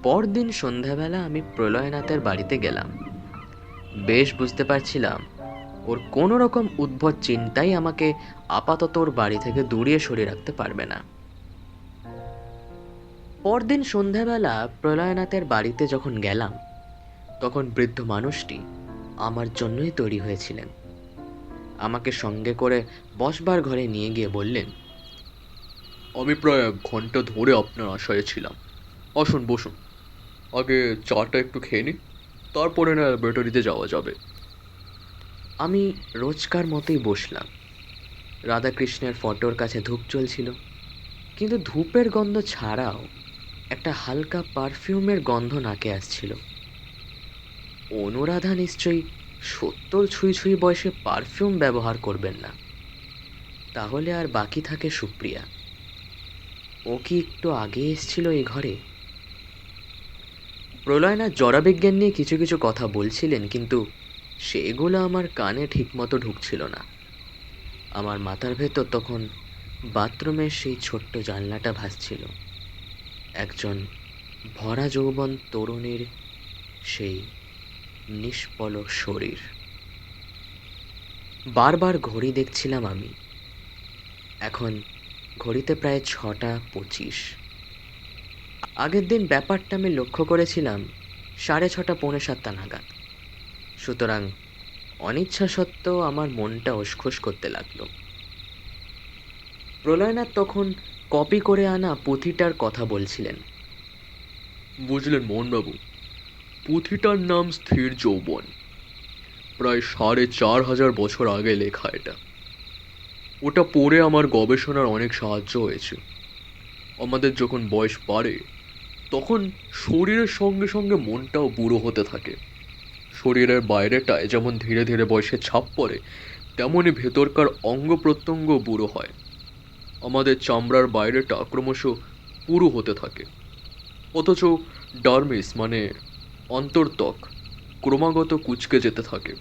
পরদিন সন্ধ্যাবেলা আমি প্রলয়নাথের বাড়িতে গেলাম। বেশ বুঝতে পারছিলাম ওর কোনো রকম উদ্ভট চিন্তাই আমাকে আপাতত ওর বাড়ি থেকে দূরে সরিয়ে রাখতে পারবে না। পরদিন সন্ধ্যাবেলা প্রলয়নাথের বাড়িতে যখন গেলাম, তখন বৃদ্ধ মানুষটি আমার জন্যই তৈরি হয়েছিলেন। আমাকে সঙ্গে করে বসবার ঘরে নিয়ে গিয়ে বললেন, আমি প্রায় 1 ঘন্টা ধরে আপনার আশায় ছিলাম। আসুন বসুন, আগে চাটা একটু খেয়ে নিন, তারপরে না ল্যাবরেটরিতে যাওয়া যাবে। আমি রোজকার মতোই বসলাম। রাধাকৃষ্ণের ফটোর কাছে ধূপ জ্বলছিল, কিন্তু ধূপের গন্ধ ছাড়াও একটা হালকা পারফিউমের গন্ধ নাকে আসছিল। অনুরাধা নিশ্চয়ই 70 ছুঁই ছুঁই বয়সে পারফিউম ব্যবহার করবেন না। তাহলে আর বাকি থাকে সুপ্রিয়া। ও কি একটু আগে এসেছিল এই ঘরে? প্রলয়নাথ জড়বিজ্ঞান নিয়ে কিছু কিছু কথা বলছিলেন, কিন্তু সেগুলো আমার কানে ঠিকমতো ঢুকছিল না। আমার মাথার ভেতর তখন বাথরুমের সেই ছোট্ট জানলাটা ভাসছিল। একজন ভরা যৌবন তরুণীর সেই নিষ্পলক শরীর। বারবার ঘড়ি দেখছিলাম আমি। এখন ঘড়িতে প্রায় 6টা 25। আগের দিন ব্যাপারটা আমি লক্ষ্য করেছিলাম 6:30 পৌনে 7টা নাগাদ। সুতরাং অনিচ্ছা সত্ত্বেও আমার মনটা উসখুস করতে লাগলো। প্রলয়নাথ তখন কপি করে আনা পুঁথিটার কথা বলছিলেন। বুঝলেন মোহনবাবু, পুঁথিটার নাম স্থির যৌবন। প্রায় 4,500 বছর আগে লেখা এটা। ওটা পড়ে আমার গবেষণার অনেক সাহায্য হয়েছে। আমাদের যখন বয়স বাড়ে, তখন শরীরের সঙ্গে সঙ্গে মনটাও বুড়ো হতে থাকে। শরীরের বাইরেটায় যেমন ধীরে ধীরে বয়সের ছাপ পড়ে, তেমনই ভেতরকার অঙ্গ প্রত্যঙ্গ বুড়ো হয়। আমাদের চামড়ার বাইরেটা ক্রমশ পুরু হতে থাকে, অথচ ডার্মিস মানে অন্তর্ত্বক ক্রমাগত কুঁচকে যেতে থাকে।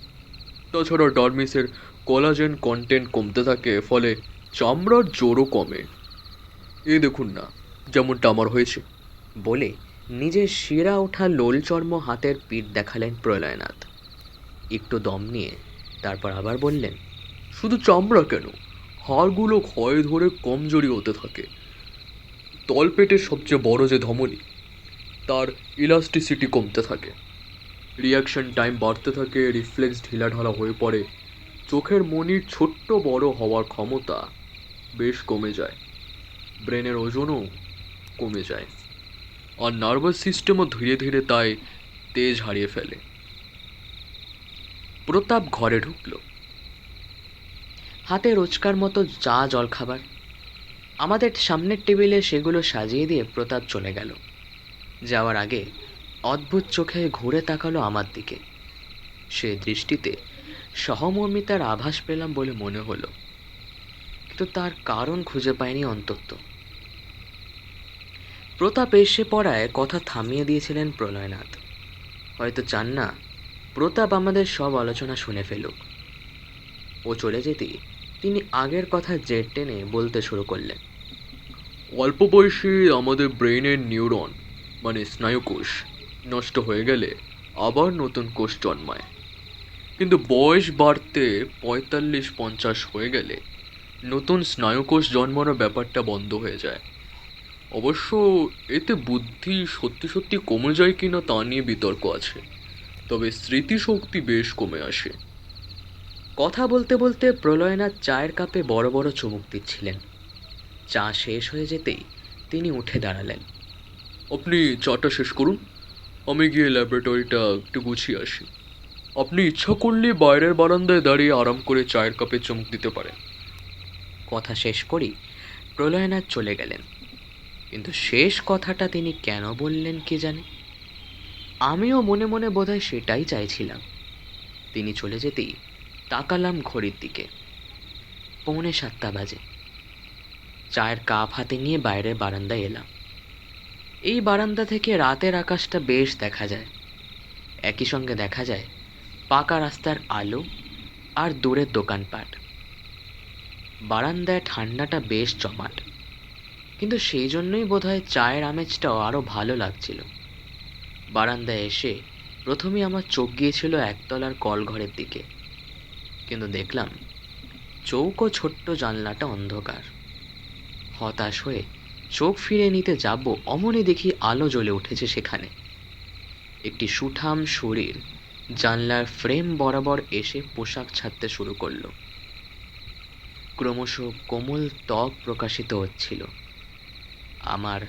তাছাড়া ডার্মিসের কোলাজেন কন্টেন্ট কমতে থাকে, ফলে চামড়ার জোরও কমে। এই দেখুন না, যেমনটা আমার হয়েছে। বলে নিজের শিরা ওঠা লোল চর্ম হাতের পিঠ দেখালেন প্রলয়নাথ। একটু দম নিয়ে তারপর আবার বললেন, শুধু চামড়া কেন, হাড়গুলো ক্ষয় ধরে কমজোরি হতে থাকে। তলপেটের সবচেয়ে বড় যে ধমনী, তার ইলাস্টিসিটি কমতে থাকে, রিয়াকশন টাইম বাড়তে থাকে, রিফ্লেক্স ঢিলাঢালা হয়ে পড়ে, চোখের মনির ছোট্ট বড় হওয়ার ক্ষমতা বেশ কমে যায়, ব্রেনের ওজনও কমে যায়, আর নার্ভাস সিস্টেমও ধীরে ধীরে তাই তেজ হারিয়ে ফেলে। প্রতাপ ঘরে ঢুকল, হাতে রোজকার মতো চা জলখাবার। আমাদের সামনের টেবিলে সেগুলো সাজিয়ে দিয়ে প্রতাপ চলে গেল। যাওয়ার আগে অদ্ভুত চোখে ঘুরে তাকালো আমার দিকে। সে দৃষ্টিতে সহমর্মিতার আভাস পেলাম বলে মনে হলো, কিন্তু তার কারণ খুঁজে পায়নি অন্তত। প্রতাপ এসে পড়ায় কথা থামিয়ে দিয়েছিলেন প্রলয়নাথ। হয়তো চান না প্রতাপ আমাদের সব আলোচনা শুনে ফেলুক। ও চলে যেতেই তিনি আগের কথা জেদ টেনে বলতে শুরু করলেন। অল্প বয়সে আমাদের ব্রেইনের নিউরন মানে স্নায়ুকোষ নষ্ট হয়ে গেলে আবার নতুন কোষ জন্মায়, কিন্তু বয়স বাড়তে 45-50 হয়ে গেলে নতুন স্নায়ুকোষ জন্মানোর ব্যাপারটা বন্ধ হয়ে যায়। অবশ্য এতে বুদ্ধি সত্যি সত্যি কমে যায় কিনা তা নিয়ে বিতর্ক আছে, তবে স্মৃতিশক্তি বেশ কমে আসে। কথা বলতে বলতে প্রলয়নাথ চায়ের কাপে বড় বড় চুমুক দিচ্ছিলেন। চা শেষ হয়ে যেতেই তিনি উঠে দাঁড়ালেন। আপনি চাটা শেষ করুন, আমি গিয়ে ল্যাবরেটরিটা একটু গুছিয়ে আসি। আপনি ইচ্ছা করলে বাইরের বারান্দায় দাঁড়িয়ে আরাম করে চায়ের কাপে চুমুক দিতে পারেন। কথা শেষ করেই প্রলয়নাথ চলে গেলেন। কিন্তু শেষ কথাটা তিনি কেন বললেন কে জানে। আমিও মনে মনে বোধহয় সেটাই চাইছিলাম। তিনি চলে যেতেই তাকালাম ঘড়ির দিকে। 6:45 বাজে। চায়ের কাপ হাতে নিয়ে বাইরের বারান্দায় এলাম। এই বারান্দা থেকে রাতের আকাশটা বেশ দেখা যায়। একই সঙ্গে দেখা যায় পাকা রাস্তার আলো আর দূরের দোকানপাট। বারান্দায় ঠান্ডাটা বেশ জমাট, কিন্তু সেই জন্যই বোধহয় চায়ের আমেজটাও আরও ভালো লাগছিল। বারান্দায় এসে প্রথমেই আমার চোখ গিয়েছিল একতলার কলঘরের দিকে, কিন্তু দেখলাম চৌকো ছোট্ট জানলাটা অন্ধকার। হতাশ হয়ে চোখ ফিরে নিতে যাব, অমনি দেখি আলো জ্বলে উঠেছে সেখানে। একটি সুঠাম শরীর জানলার ফ্রেম বরাবর এসে পোশাক ছাড়তে শুরু করলো। ক্রমশ কোমল ত্বক প্রকাশিত হচ্ছিল। আমার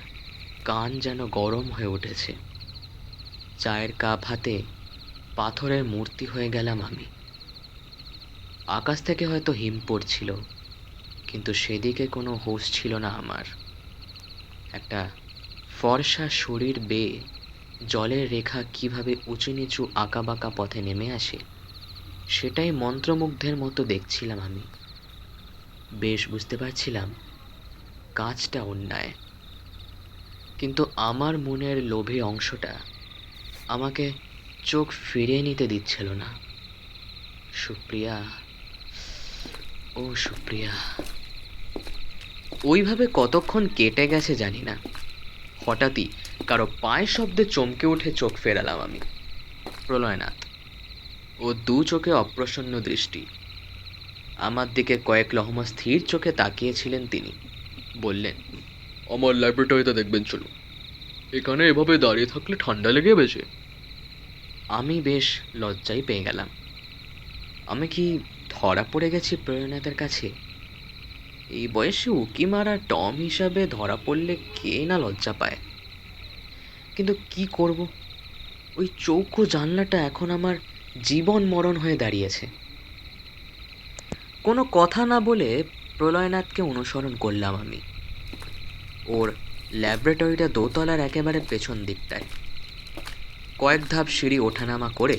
কান যেন গরম হয়ে উঠেছে। চায়ের কাপ হাতে পাথরের মূর্তি হয়ে গেলাম আমি। আকাশ থেকে হয়তো হিম পড়ছিল, কিন্তু সেদিকে কোনো হুঁশ ছিল না আমার। একটা ফর্সা শরীর বেয়ে জলের রেখা কিভাবে উঁচু নিচু আঁকাবাঁকা পথে নেমে আসে, সেটাই মন্ত্রমুগ্ধের মতো দেখছিলাম আমি। বেশ বুঝতে পারছিলাম কাজটা অন্যায়, কিন্তু আমার মনের লোভী অংশটা আমাকে চোখ ফিরিয়ে নিতে দিচ্ছিল না। সুপ্রিয়া, ও সুপ্রিয়া। ওইভাবে কতক্ষণ কেটে গেছে জানি না। হঠাৎই কারো পায়ের শব্দে চমকে উঠে চোখ ফেরালাম আমি। প্রলয়নাথ। ও দু চোখে অপ্রসন্ন দৃষ্টি। আমার দিকে কয়েক লহমা স্থির চোখে তাকিয়েছিলেন তিনি। বললেন, আমার ল্যাবরেটরিতে দেখবেন চলুন। এখানে এভাবে দাঁড়িয়ে থাকলে ঠান্ডা লেগে বেশি। আমি বেশ লজ্জাই পেয়ে গেলাম। আমি কি ধরা পড়ে গেছি প্রলয়নাথের কাছে? এই বয়সে উকি মারা টম হিসাবে ধরা পড়লে কে না লজ্জা পায়। কিন্তু কি করব? ওই চৌকো জানলাটা এখন আমার জীবন মরণ হয়ে দাঁড়িয়েছে। কোনো কথা না বলে প্রলয়নাথকে অনুসরণ করলাম আমি। ওর ল্যাবরেটরিটা দোতলার একেবারে পেছন দিকটায়। কয়েক ধাপ সিঁড়ি ওঠানামা করে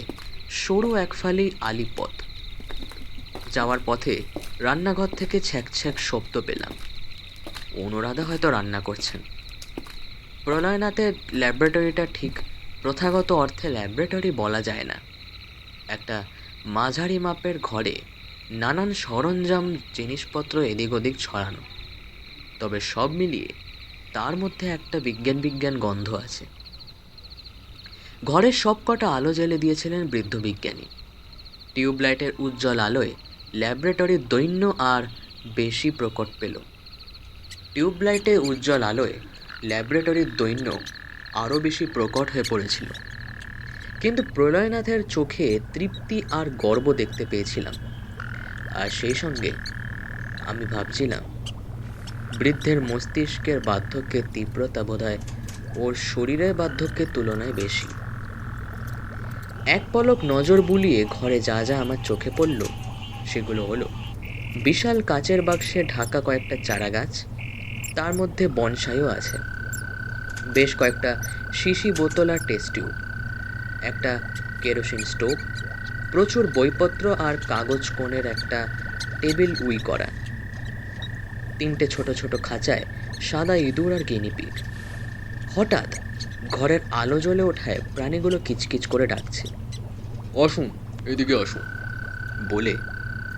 সরু একফালি আলিপথ। যাওয়ার পথে রান্নাঘর থেকে ছ্যাঁক ছ্যাঁক শব্দ পেলাম। অনুরাধা হয়তো রান্না করছেন। প্রলয়নাথের ল্যাবরেটরিটা ঠিক প্রথাগত অর্থে ল্যাবরেটরি বলা যায় না। একটা মাঝারি মাপের ঘরে নানান সরঞ্জাম জিনিসপত্র এদিক ওদিক ছড়ানো, তবে সব মিলিয়ে তার মধ্যে একটা বিজ্ঞান বিজ্ঞান গন্ধ আছে। ঘরের সব কটা আলো জ্বেলে দিয়েছিলেন বৃদ্ধ বিজ্ঞানী। টিউবলাইটের উজ্জ্বল আলোয় ল্যাবরেটরির দৈন্য আর বেশি প্রকট পেল। টিউবলাইটের উজ্জ্বল আলোয় ল্যাবরেটরির দৈন্য আরও বেশি প্রকট হয়ে পড়েছিল। কিন্তু প্রলয়নাথের চোখে তৃপ্তি আর গর্ব দেখতে পেয়েছিলাম। আর সেই সঙ্গে আমি ভাবছিলাম, বৃদ্ধের মস্তিষ্কের বার্ধক্যের তীব্রতা বোধহয় ওর শরীরের বার্ধক্যের তুলনায় বেশি। এক পলক নজর বুলিয়ে ঘরে যা যা আমার চোখে পড়ল সেগুলো হলো বিশাল কাচের বাক্সে ঢাকা কয়েকটা চারা গাছ, তার মধ্যে বনসাইও আছে, বেশ কয়েকটা শিশি বোতল আর টেস্ট টিউব, একটা কেরোসিন স্টোভ, প্রচুর বইপত্র আর কাগজ কোণের একটা টেবিল উই করা, 3টে ছোট ছোট খাঁচায় সাদা ইঁদুর আর গিনিপিগ। হঠাৎ ঘরের আলো জ্বলে ওঠায় প্রাণীগুলো কিচকিচ করে ডাকছে। আসুন, এদিকে আসুন বলে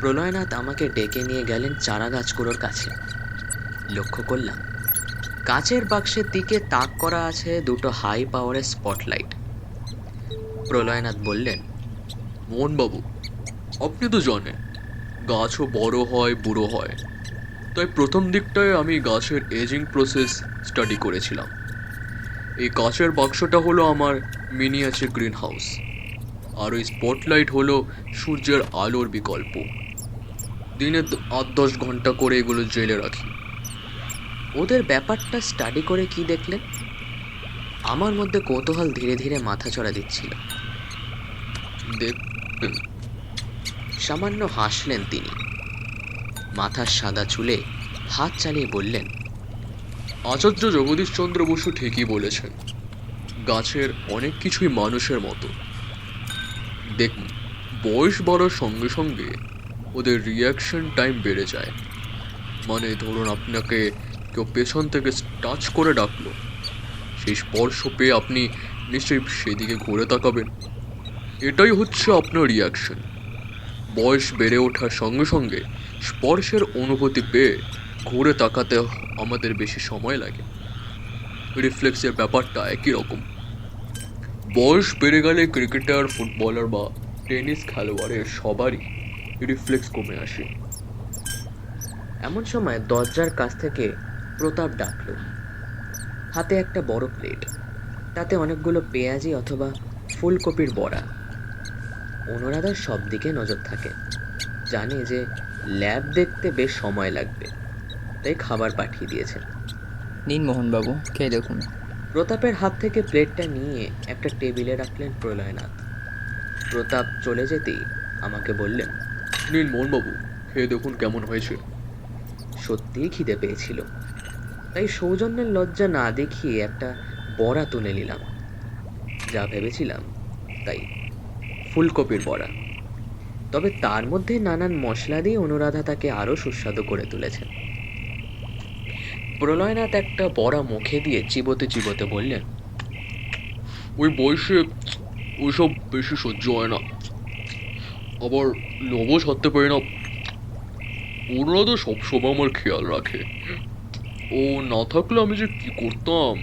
প্রলয়নাথ আমাকে ডেকে নিয়ে গেলেন চারা গাছগুলোর কাছে। লক্ষ্য করলাম কাচের বাক্সের দিকে তাক করা আছে দুটো হাই পাওয়ারের স্পটলাইট। প্রলয়নাথ বললেন, মোহনবাবু, আপনি তো জানেন গাছও বড় হয় বুড়ো হয়, তাই প্রথম দিকটায় আমি গাছের এজিং প্রসেস স্টাডি করেছিলাম। এই কাচের বাক্সটা হলো আমার মিনিয়েচার গ্রিন হাউস, আর ওই স্পটলাইট হলো সূর্যের আলোর বিকল্প। দিনে 8-10 ঘন্টা করে এগুলো জেলে রাখি। ওদের ব্যাপারটা স্টাডি করে কি দেখলেন? আমার মধ্যে কৌতূহল ধীরে ধীরে মাথা চড়া দিচ্ছিল। দেখ, সামান্য হাসলেন তিনি। মাথার সাদা চুলে হাত চালিয়ে বললেন, আচার্য জগদীশচন্দ্র বসু ঠিকই বলেছেন, গাছের অনেক কিছুই মানুষের মতো। দেখুন, বয়স বাড়ার সঙ্গে সঙ্গে ওদের রিয়াকশন টাইম বেড়ে যায়। মানে ধরুন আপনাকে কেউ পেছন থেকে টাচ করে ডাকলো, সেই স্পর্শ পেয়ে আপনি নিশ্চয়ই সেদিকে ঘুরে তাকাবেন। এটাই হচ্ছে আপনার রিয়াকশন। বয়স বেড়ে ওঠার সঙ্গে সঙ্গে স্পর্শের অনুভূতি পেয়ে ঘুরে তাকাতে আমাদের বেশি সময় লাগে। রিফ্লেক্সের ব্যাপারটা একই রকম। বয়স বেড়ে গেলে ক্রিকেটার, ফুটবলার বা টেনিস খেলোয়াড়ের সবারই রিফ্লেক্স কমে আসে। এমন সময় দরজার কাছ থেকে প্রতাপ ডাকলো। হাতে একটা বড় প্লেট, তাতে অনেকগুলো পেঁয়াজি অথবা ফুলকপির বড়া। অনুরাধার সব দিকে নজর থাকে, জানে যে ল্যাব দেখতে বেশ সময় লাগবে, তাই খাবার পাঠিয়ে দিয়েছেন। নিন মোহনবাবু, খেয়ে দেখুন। প্রতাপের হাত থেকে প্লেটটা নিয়ে একটা টেবিলে রাখলেন প্রলয়নাথ। প্রতাপ চলে যেতেই আমাকে বললেন, নিন মোহনবাবু, খেয়ে দেখুন কেমন হয়েছে। সত্যিই খিদে পেয়েছিল, তাই সৌজন্যের লজ্জা না দেখিয়ে একটা বড়া তুলে নিলাম। যা ভেবেছিলাম তাই, ফুলকপির বড়া। তবে তার মধ্যে নানান মশলা দিয়ে অনুরাধা তাকে আরও সুস্বাদু করে তুলেছেন। প্রলয়নাথ একটা বড়া মুখে দিয়ে চিবোতে চিবোতে বললেন, ওই বয়সে ওইসব বেশি সহ্য হয় না, আবার লোভও সারতে পারি না। ওরা তো সবসময় আমার খেয়াল রাখে। ও না থাকলে আমি যে কি করতাম।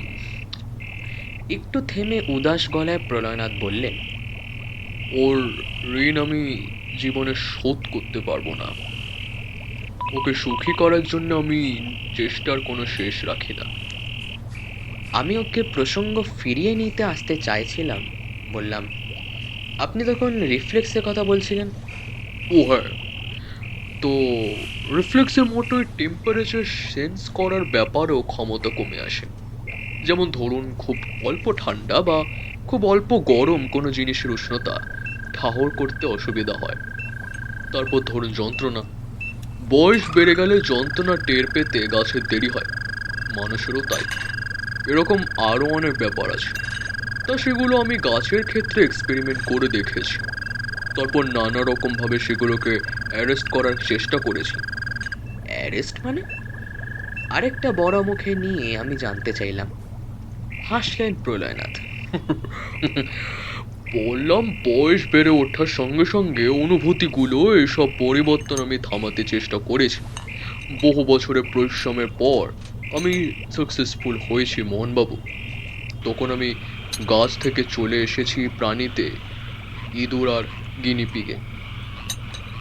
একটু থেমে উদাস গলায় প্রলয়নাথ বললেন, ওর ঋণ আমি জীবনে শোধ করতে পারবো না। ওকে সুখী করার জন্য আমি চেষ্টার কোনো শেষ রাখি না। আমি ওকে প্রসঙ্গ ফিরিয়ে নিতে আসতে চাইছিলাম। বললাম, আপনি তখন রিফ্লেক্সের কথা বলছিলেন। ও হ্যাঁ, তো রিফ্লেক্সের মতোই টেম্পারেচার সেন্স করার ব্যাপারেও ক্ষমতা কমে আসে। যেমন ধরুন, খুব অল্প ঠান্ডা বা খুব অল্প গরম কোনো জিনিসের উষ্ণতা ঠাহর করতে অসুবিধা হয়। তারপর ধরুন যন্ত্রণা। বয়স বেড়ে গেলে যন্ত্রণা টের পেতে গাছের দেরি হয়, মানুষেরও তাই। এরকম আরও অনেক ব্যাপার আছে, তা সেগুলো আমি গাছের ক্ষেত্রে এক্সপেরিমেন্ট করে দেখেছি। তারপর নানা রকমভাবে সেগুলোকে অ্যারেস্ট করার চেষ্টা করেছি। অ্যারেস্ট মানে? আরেকটা বড় মুখে নিয়ে আমি জানতে চাইলাম। হাসলেন প্রলয়নাথ। বললাম, বয়স বেড়ে ওঠার সঙ্গে সঙ্গে অনুভূতিগুলো, এসব পরিবর্তন আমি থামাতে চেষ্টা করেছি। বহু বছরের পরিশ্রমের পর আমি সাকসেসফুল হয়েছি মোহনবাবু। তখন আমি গাছ থেকে চলে এসেছি প্রাণীতে, ইঁদুর আর গিনিপিগে।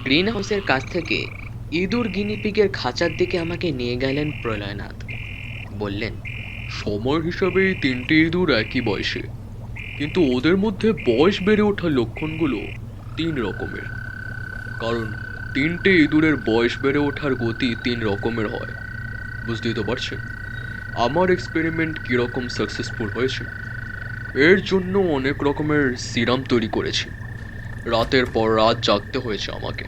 গ্রিন হাউসের কাছ থেকে ইঁদুর গিনিপিগের খাঁচার দিকে আমাকে নিয়ে গেলেন প্রলয়নাথ। বললেন, সময় হিসাবে এই তিনটে ইঁদুর একই বয়সে, কিন্তু ওদের মধ্যে বয়স বেড়ে ওঠার লক্ষণগুলো তিন রকমের। কারণ তিনটে ইঁদুরের বয়স বেড়ে ওঠার গতি তিন রকমের হয়। বুঝতেই তো পারছেন আমার এক্সপেরিমেন্ট কীরকম সাকসেসফুল হয়েছে। এর জন্য অনেক রকমের সিরাম তৈরি করেছি। রাতের পর রাত জাগতে হয়েছে আমাকে।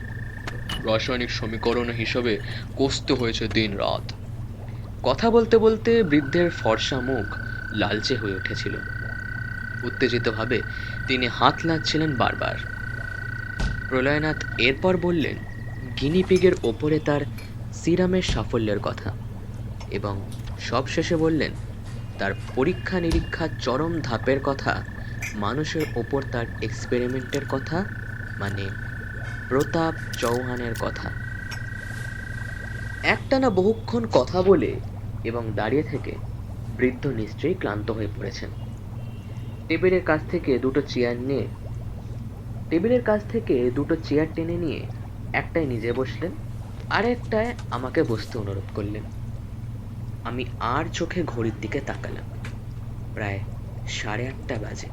রাসায়নিক সমীকরণ হিসাবে কষতে হয়েছে দিন রাত। কথা বলতে বলতে বৃদ্ধের ফর্সা মুখ লালচে হয়ে উঠেছিল। উত্তেজিতভাবে তিনি হাত নাড়ছিলেন বারবার। প্রলয়নাথ এরপর বললেন গিনিপিগের ওপরে তার সিরামের সাফল্যের কথা, এবং সবশেষে বললেন তার পরীক্ষা নিরীক্ষার চরম ধাপের কথা, মানুষের ওপর তার এক্সপেরিমেন্টের কথা, মানে প্রতাপ চৌহানের কথা। একটানা বহুক্ষণ কথা বলে এবং দাঁড়িয়ে থেকে বৃদ্ধ নিশ্চয়ই ক্লান্ত হয়ে পড়েছেন। টেবিলের কাছ থেকে দুটো চেয়ার টেনে নিয়ে একটায় নিজে বসলেন, আর একটায় আমাকে বসতে অনুরোধ করলেন। আমি আর চোখে ঘড়ির দিকে তাকালাম। প্রায় 8:30 বাজে।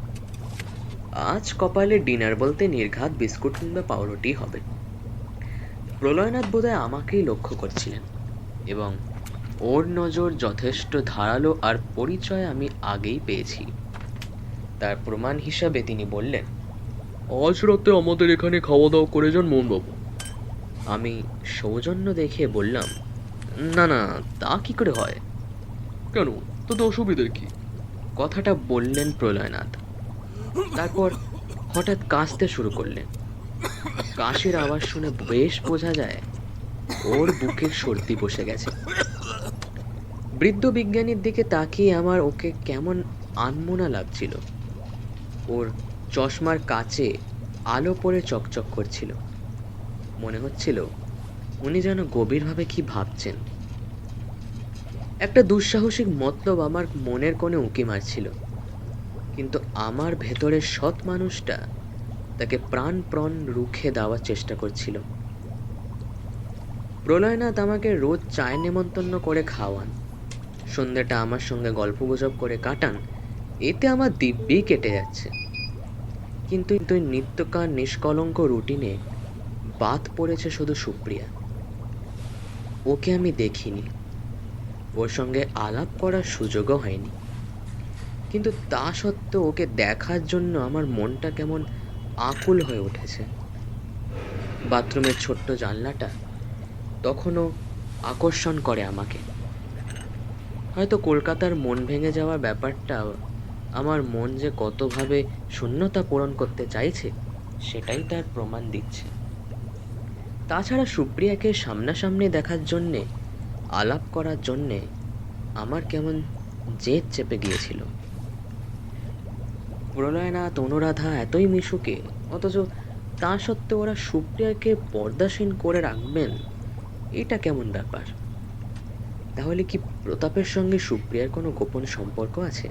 আজ কপালে ডিনার বলতে নির্ঘাত বিস্কুট কিংবা পাউরুটি হবে। প্রলয়নাথ বোধহয় আমাকেই লক্ষ্য করছিলেন, এবং ওর নজর যথেষ্ট ধারালো আর পরিচয় আমি আগেই পেয়েছি। তার প্রমাণ হিসাবে তিনি বললেন, আজ রাতে আমাদের এখানে খাওয়া দাওয়া করে যান মোহনবাবু। আমি সৌজন্য দেখিয়ে বললাম, না না, তা কি করে হয়? কেন, তাতে অসুবিধার কি? কথাটা বললেন প্রলয়নাথ। তারপর হঠাৎ কাশতে শুরু করলেন। কাশির আওয়াজ শুনে বেশ বোঝা যায় ওর বুকে সর্দি বসে গেছে। বৃদ্ধ বিজ্ঞানীর দিকে তাকিয়ে আমার ওকে কেমন আনমনা লাগছিল। ওর চশমার কাচে আলো পড়ে চকচক করছিল। মনে হচ্ছিল উনি যেন গভীরভাবে কি ভাবছেন। একটা দুঃসাহসিক মতলব আমার মনের কোণে উঁকি মারছিল, কিন্তু আমার ভেতরের সৎ মানুষটা তাকে প্রাণপণ রুখে দেওয়ার চেষ্টা করছিল। প্রলয়নাথ আমাকে রোজ চায় নেমন্তন্ন করে খাওয়ান, সন্ধ্যেটা আমার সঙ্গে গল্পগুজব করে কাটান। এতে আমার দিব্যি কেটে যাচ্ছে। কিন্তু ওই নিত্যকার নিষ্কলঙ্ক রুটিনে বাদ পড়েছে শুধু সুপ্রিয়া। ওকে আমি দেখিনি, ওর সঙ্গে আলাপ করার সুযোগও হয়নি, কিন্তু তা সত্ত্বেও ওকে দেখার জন্য আমার মনটা কেমন আকুল হয়ে উঠেছে। বাথরুমের ছোট্ট জানলাটা তখনও আকর্ষণ করে আমাকে। হয়তো কলকাতার মন ভেঙে যাওয়ার ব্যাপারটা আমার মন যে কতভাবে শূন্যতা পূরণ করতে চাইছে সেটাই তার প্রমাণ দিচ্ছে। তাছাড়া সুপ্রিয়াকে সামনাসামনি দেখার জন্যে, আলাপ করার জন্যে আমার কেমন জেদ চেপে গিয়েছিল। প্রলয়নাথ, অনুরাধা এতই মিশুকে, অথচ তা সত্ত্বেও ওরা সুপ্রিয়াকে পর্দাসীন করে রাখবেন, এটা কেমন ব্যাপার? তাহলে কি প্রতাপের সঙ্গে সুপ্রিয়ার কোনো গোপন সম্পর্ক আছে?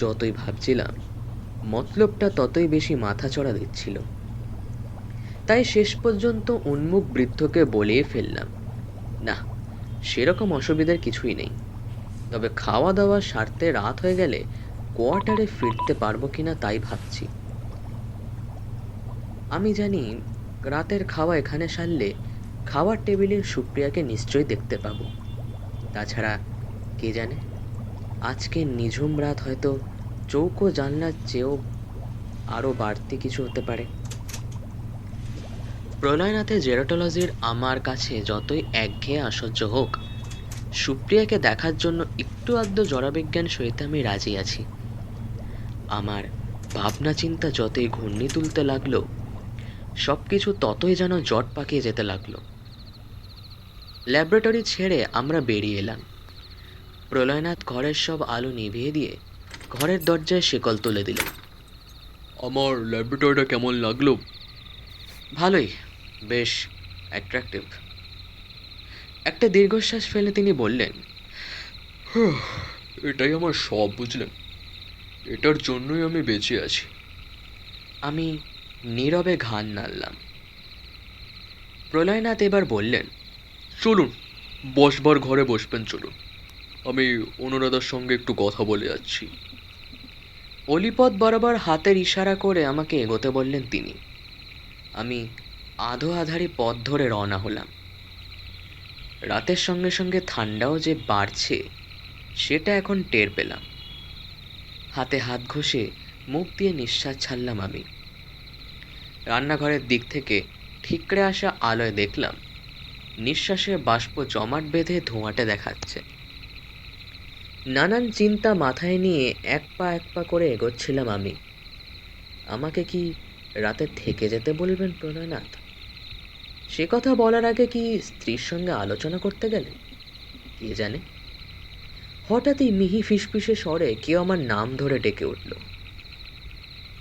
যতই ভাবছিলাম মতলবটা ততই বেশি মাথাচড়া দিচ্ছিল। তাই শেষ পর্যন্ত উন্মুখ বৃদ্ধকে বলেই ফেললাম, না, সেরকম অসুবিধার কিছুই নেই, তবে খাওয়া দাওয়া সারতে রাত হয়ে গেলে কোয়ার্টারে ফিরতে পারবো কিনা তাই ভাবছি। আমি জানি রাতের খাওয়া এখানে সারলে খাওয়ার টেবিলে সুপ্রিয়াকে নিশ্চয়ই দেখতে পাবো। তাছাড়া কে জানে, আজকে নিঝুম রাত হয়তো চৌকো জানলার চেয়েও আরও বাড়তি কিছু হতে পারে। প্রলয়নাথের জেরোটোলজির আমার কাছে যতই একঘেয়ে আশ্চর্য হোক, সুপ্রিয়াকে দেখার জন্য একটু আধটু জড়বিজ্ঞান সহিতে আমি রাজি আছি। আমার ভাবনা চিন্তা যতই ঘূর্ণি তুলতে লাগলো, সব কিছু ততই যেন জট পাকিয়ে যেতে লাগলো। ল্যাবরেটরি ছেড়ে আমরা বেরিয়ে এলাম। প্রলয়নাথ ঘরের সব আলো নিভিয়ে দিয়ে ঘরের দরজায় শিকল তুলে দিল। আমার ল্যাবরেটরিটা কেমন লাগলো? ভালোই, বেশ অ্যাট্রাকটিভ। একটা দীর্ঘশ্বাস ফেলে তিনি বললেন, এটাই আমার সব, বুঝলেন? এটার জন্যই আমি বেঁচে আছি। আমি নীরবে ঘাড় নাড়লাম। প্রলয়নাথ এবার বললেন, চলুন, বসবার ঘরে বসবেন, চলুন। আমি অনুরাধার সঙ্গে একটু কথা বলে যাচ্ছি। অলিপথ বরাবর হাতের ইশারা করে আমাকে এগোতে বললেন তিনি। আমি আধো আধারি পথ ধরে রওনা হলাম। রাতের সঙ্গে সঙ্গে ঠান্ডাও যে বাড়ছে সেটা এখন টের পেলাম। হাতে হাত ঘষে মুখ দিয়ে নিঃশ্বাস ছাড়লাম আমি। রান্নাঘরের দিক থেকে ঠিকরে আসা আলোয় দেখলাম নিঃশ্বাসের বাষ্প জমাট বেঁধে ধোঁয়াটে দেখাচ্ছে। নানান চিন্তা মাথায় নিয়ে এক পা করে এগোচ্ছিলাম আমি। আমাকে কি রাতে থেকে যেতে বলবেন প্রণয়নাথ? সে কথা বলার আগে কি স্ত্রীর সঙ্গে আলোচনা করতে গেলে? কে জানে, হঠাৎই মিহি ফিসফিসে স্বরে কেউ আমার নাম ধরে ডেকে উঠল।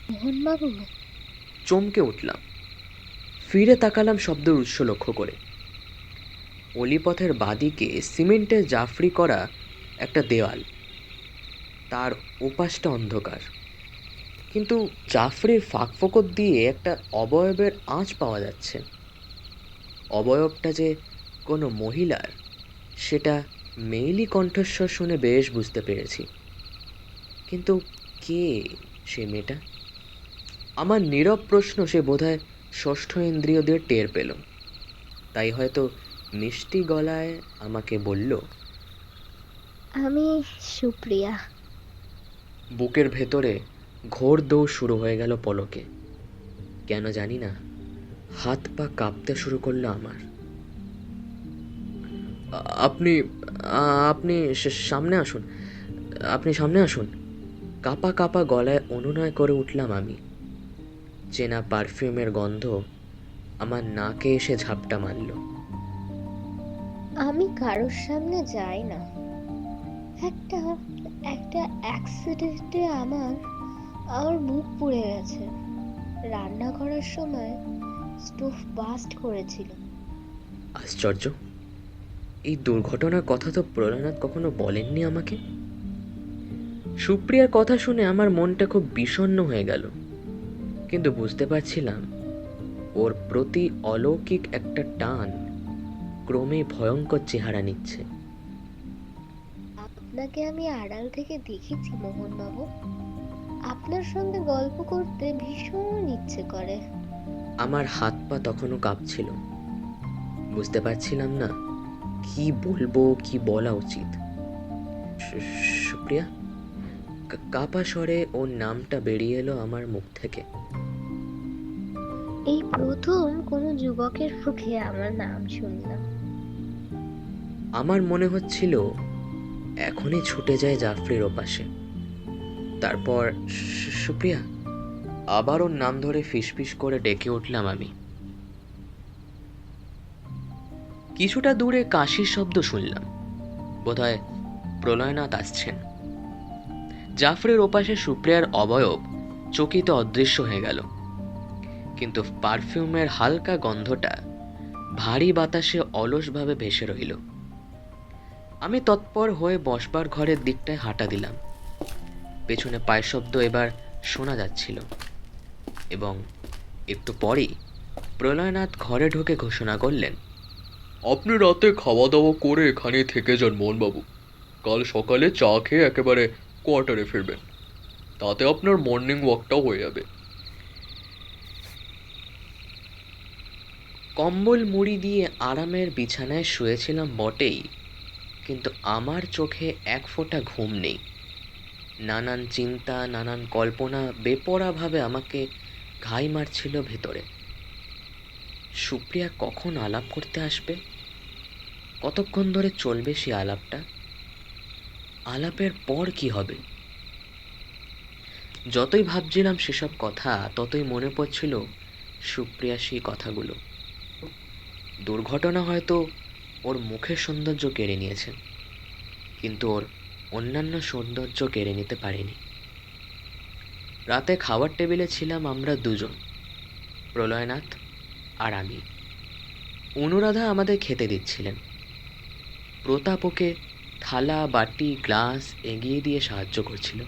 মোহনবাবু। চমকে উঠলাম, ফিরে তাকালাম শব্দের উৎস লক্ষ্য করে। অলিপথের বাদিকে সিমেন্টের জাফরি করা একটা দেওয়াল, তার ওপাশটা অন্ধকার, কিন্তু জাফরির ফাঁকফোকর দিয়ে একটা অবয়বের আঁচ পাওয়া যাচ্ছে। অবয়বটা যে কোনো মহিলার সেটা মেয়েলি কণ্ঠস্বর শুনে বেশ বুঝতে পেরেছি, কিন্তু কে সে মেয়েটা? আমার নীরব প্রশ্ন সে বোধহয় ষষ্ঠ ইন্দ্রিয় দিয়ে টের পেল, তাই হয়তো মিষ্টি গলায় আমাকে বলল, আমি সুপ্রিয়া। বুকের ভেতরে ঘোর দৌড় শুরু হয়ে গেল পলকে। কেন জানি না, হাত পা কাঁপতে শুরু করলো আমার। আপনি আপনি সামনে আসুন, আপনি সামনে আসুন, কাঁপা কাঁপা গলায় অনুনয় করে উঠলাম আমি। চেনা পারফিউমের গন্ধ আমার নাকে এসে ঝাপটা মারল। আমি কারোর সামনে যাই না। একটা একটা অ্যাক্সিডেন্টে আমার আমার বুক পুড়ে গেছে। রান্না করার সময় স্টোভ বাস্ট করেছিল। আশ্চর্য, এই দুর্ঘটনার কথা তো প্রলয়নাথ কখনো বলেননি আমাকে। সুপ্রিয়ার কথা শুনে আমার মনটা খুব বিষণ্ণ হয়ে গেল, কিন্তু বুঝতে পারছিলাম ওর প্রতি অলৌকিক একটা টান ক্রমে ভয়ঙ্কর চেহারা নিচ্ছে। আপনাকে আমি আড়াল থেকে দেখেছি মোহনবাবু। আপনার সঙ্গে গল্প করতে ভীষণ ইচ্ছে করে। আমার হাত পা তখনও কাঁপছিল, বুঝতে পারছিলাম না কি বলবো, কি বলা উচিত। সুপ্রিয়া, কাপা স্বরে ওর নামটা বেরিয়ে এলো আমার মুখ থেকে। এই প্রথম কোনো যুবকের মুখে আমার নাম শুনলাম। আমার মনে হচ্ছিল এখনই ছুটে যায় জাফরির ওপাশে। তারপর সুপ্রিয়া, আবার ওর নাম ধরে ফিসফিস করে ডেকে উঠলাম আমি। কিছুটা দূরে কাশির শব্দ শুনলাম, বোধহয় প্রলয়নাথ আসছেন। জাফরের ওপাশে সুপ্রিয়ার অবয়ব চকিতে অদৃশ্য হয়ে গেল, কিন্তু পারফিউমের হালকা গন্ধটা ভারী বাতাসে অলসভাবে ভেসে রইল। আমি তৎপর হয়ে বসবার ঘরের দিকটায় হাঁটা দিলাম। পেছনে পায়ের শব্দ এবার শোনা যাচ্ছিল, এবং একটু পরেই প্রলয়নাথ ঘরে ঢুকে ঘোষণা করলেন, আপনি রাতে খাওয়া দাওয়া করে এখানে থেকে যান মোহনবাবু। কাল সকালে চা খেয়ে একেবারে কোয়ার্টারে ফিরবেন, তাতে আপনার মর্নিং ওয়াকটাও হয়ে যাবে। কম্বল মুড়ি দিয়ে আরামের বিছানায় শুয়েছিলাম বটেই, কিন্তু আমার চোখে এক ফোঁটা ঘুম নেই। নানান চিন্তা, নানান কল্পনা বেপরোয়াভাবে আমাকে ঘাই মারছিল ভেতরে। সুপ্রিয়া কখন আলাপ করতে আসবে? কতক্ষণ ধরে চলবে সে আলাপটা? আলাপের পর কি হবে? যতই ভাবছিলাম সেসব কথা, ততই মনে পড়ছিল সুপ্রিয়া সেই কথাগুলো। দুর্ঘটনা হয়তো ওর মুখের সৌন্দর্য কেড়ে নিয়েছে, কিন্তু ওর অন্যান্য সৌন্দর্য কেড়ে নিতে পারেনি। রাতে খাবার টেবিলে ছিলাম আমরা দুজন, প্রলয়নাথ আর আমি। অনুরাধা আমাদের খেতে দিচ্ছিলেন। প্রতাপ ওকে থালা, বাটি, গ্লাস এগিয়ে দিয়ে সাহায্য করছিল।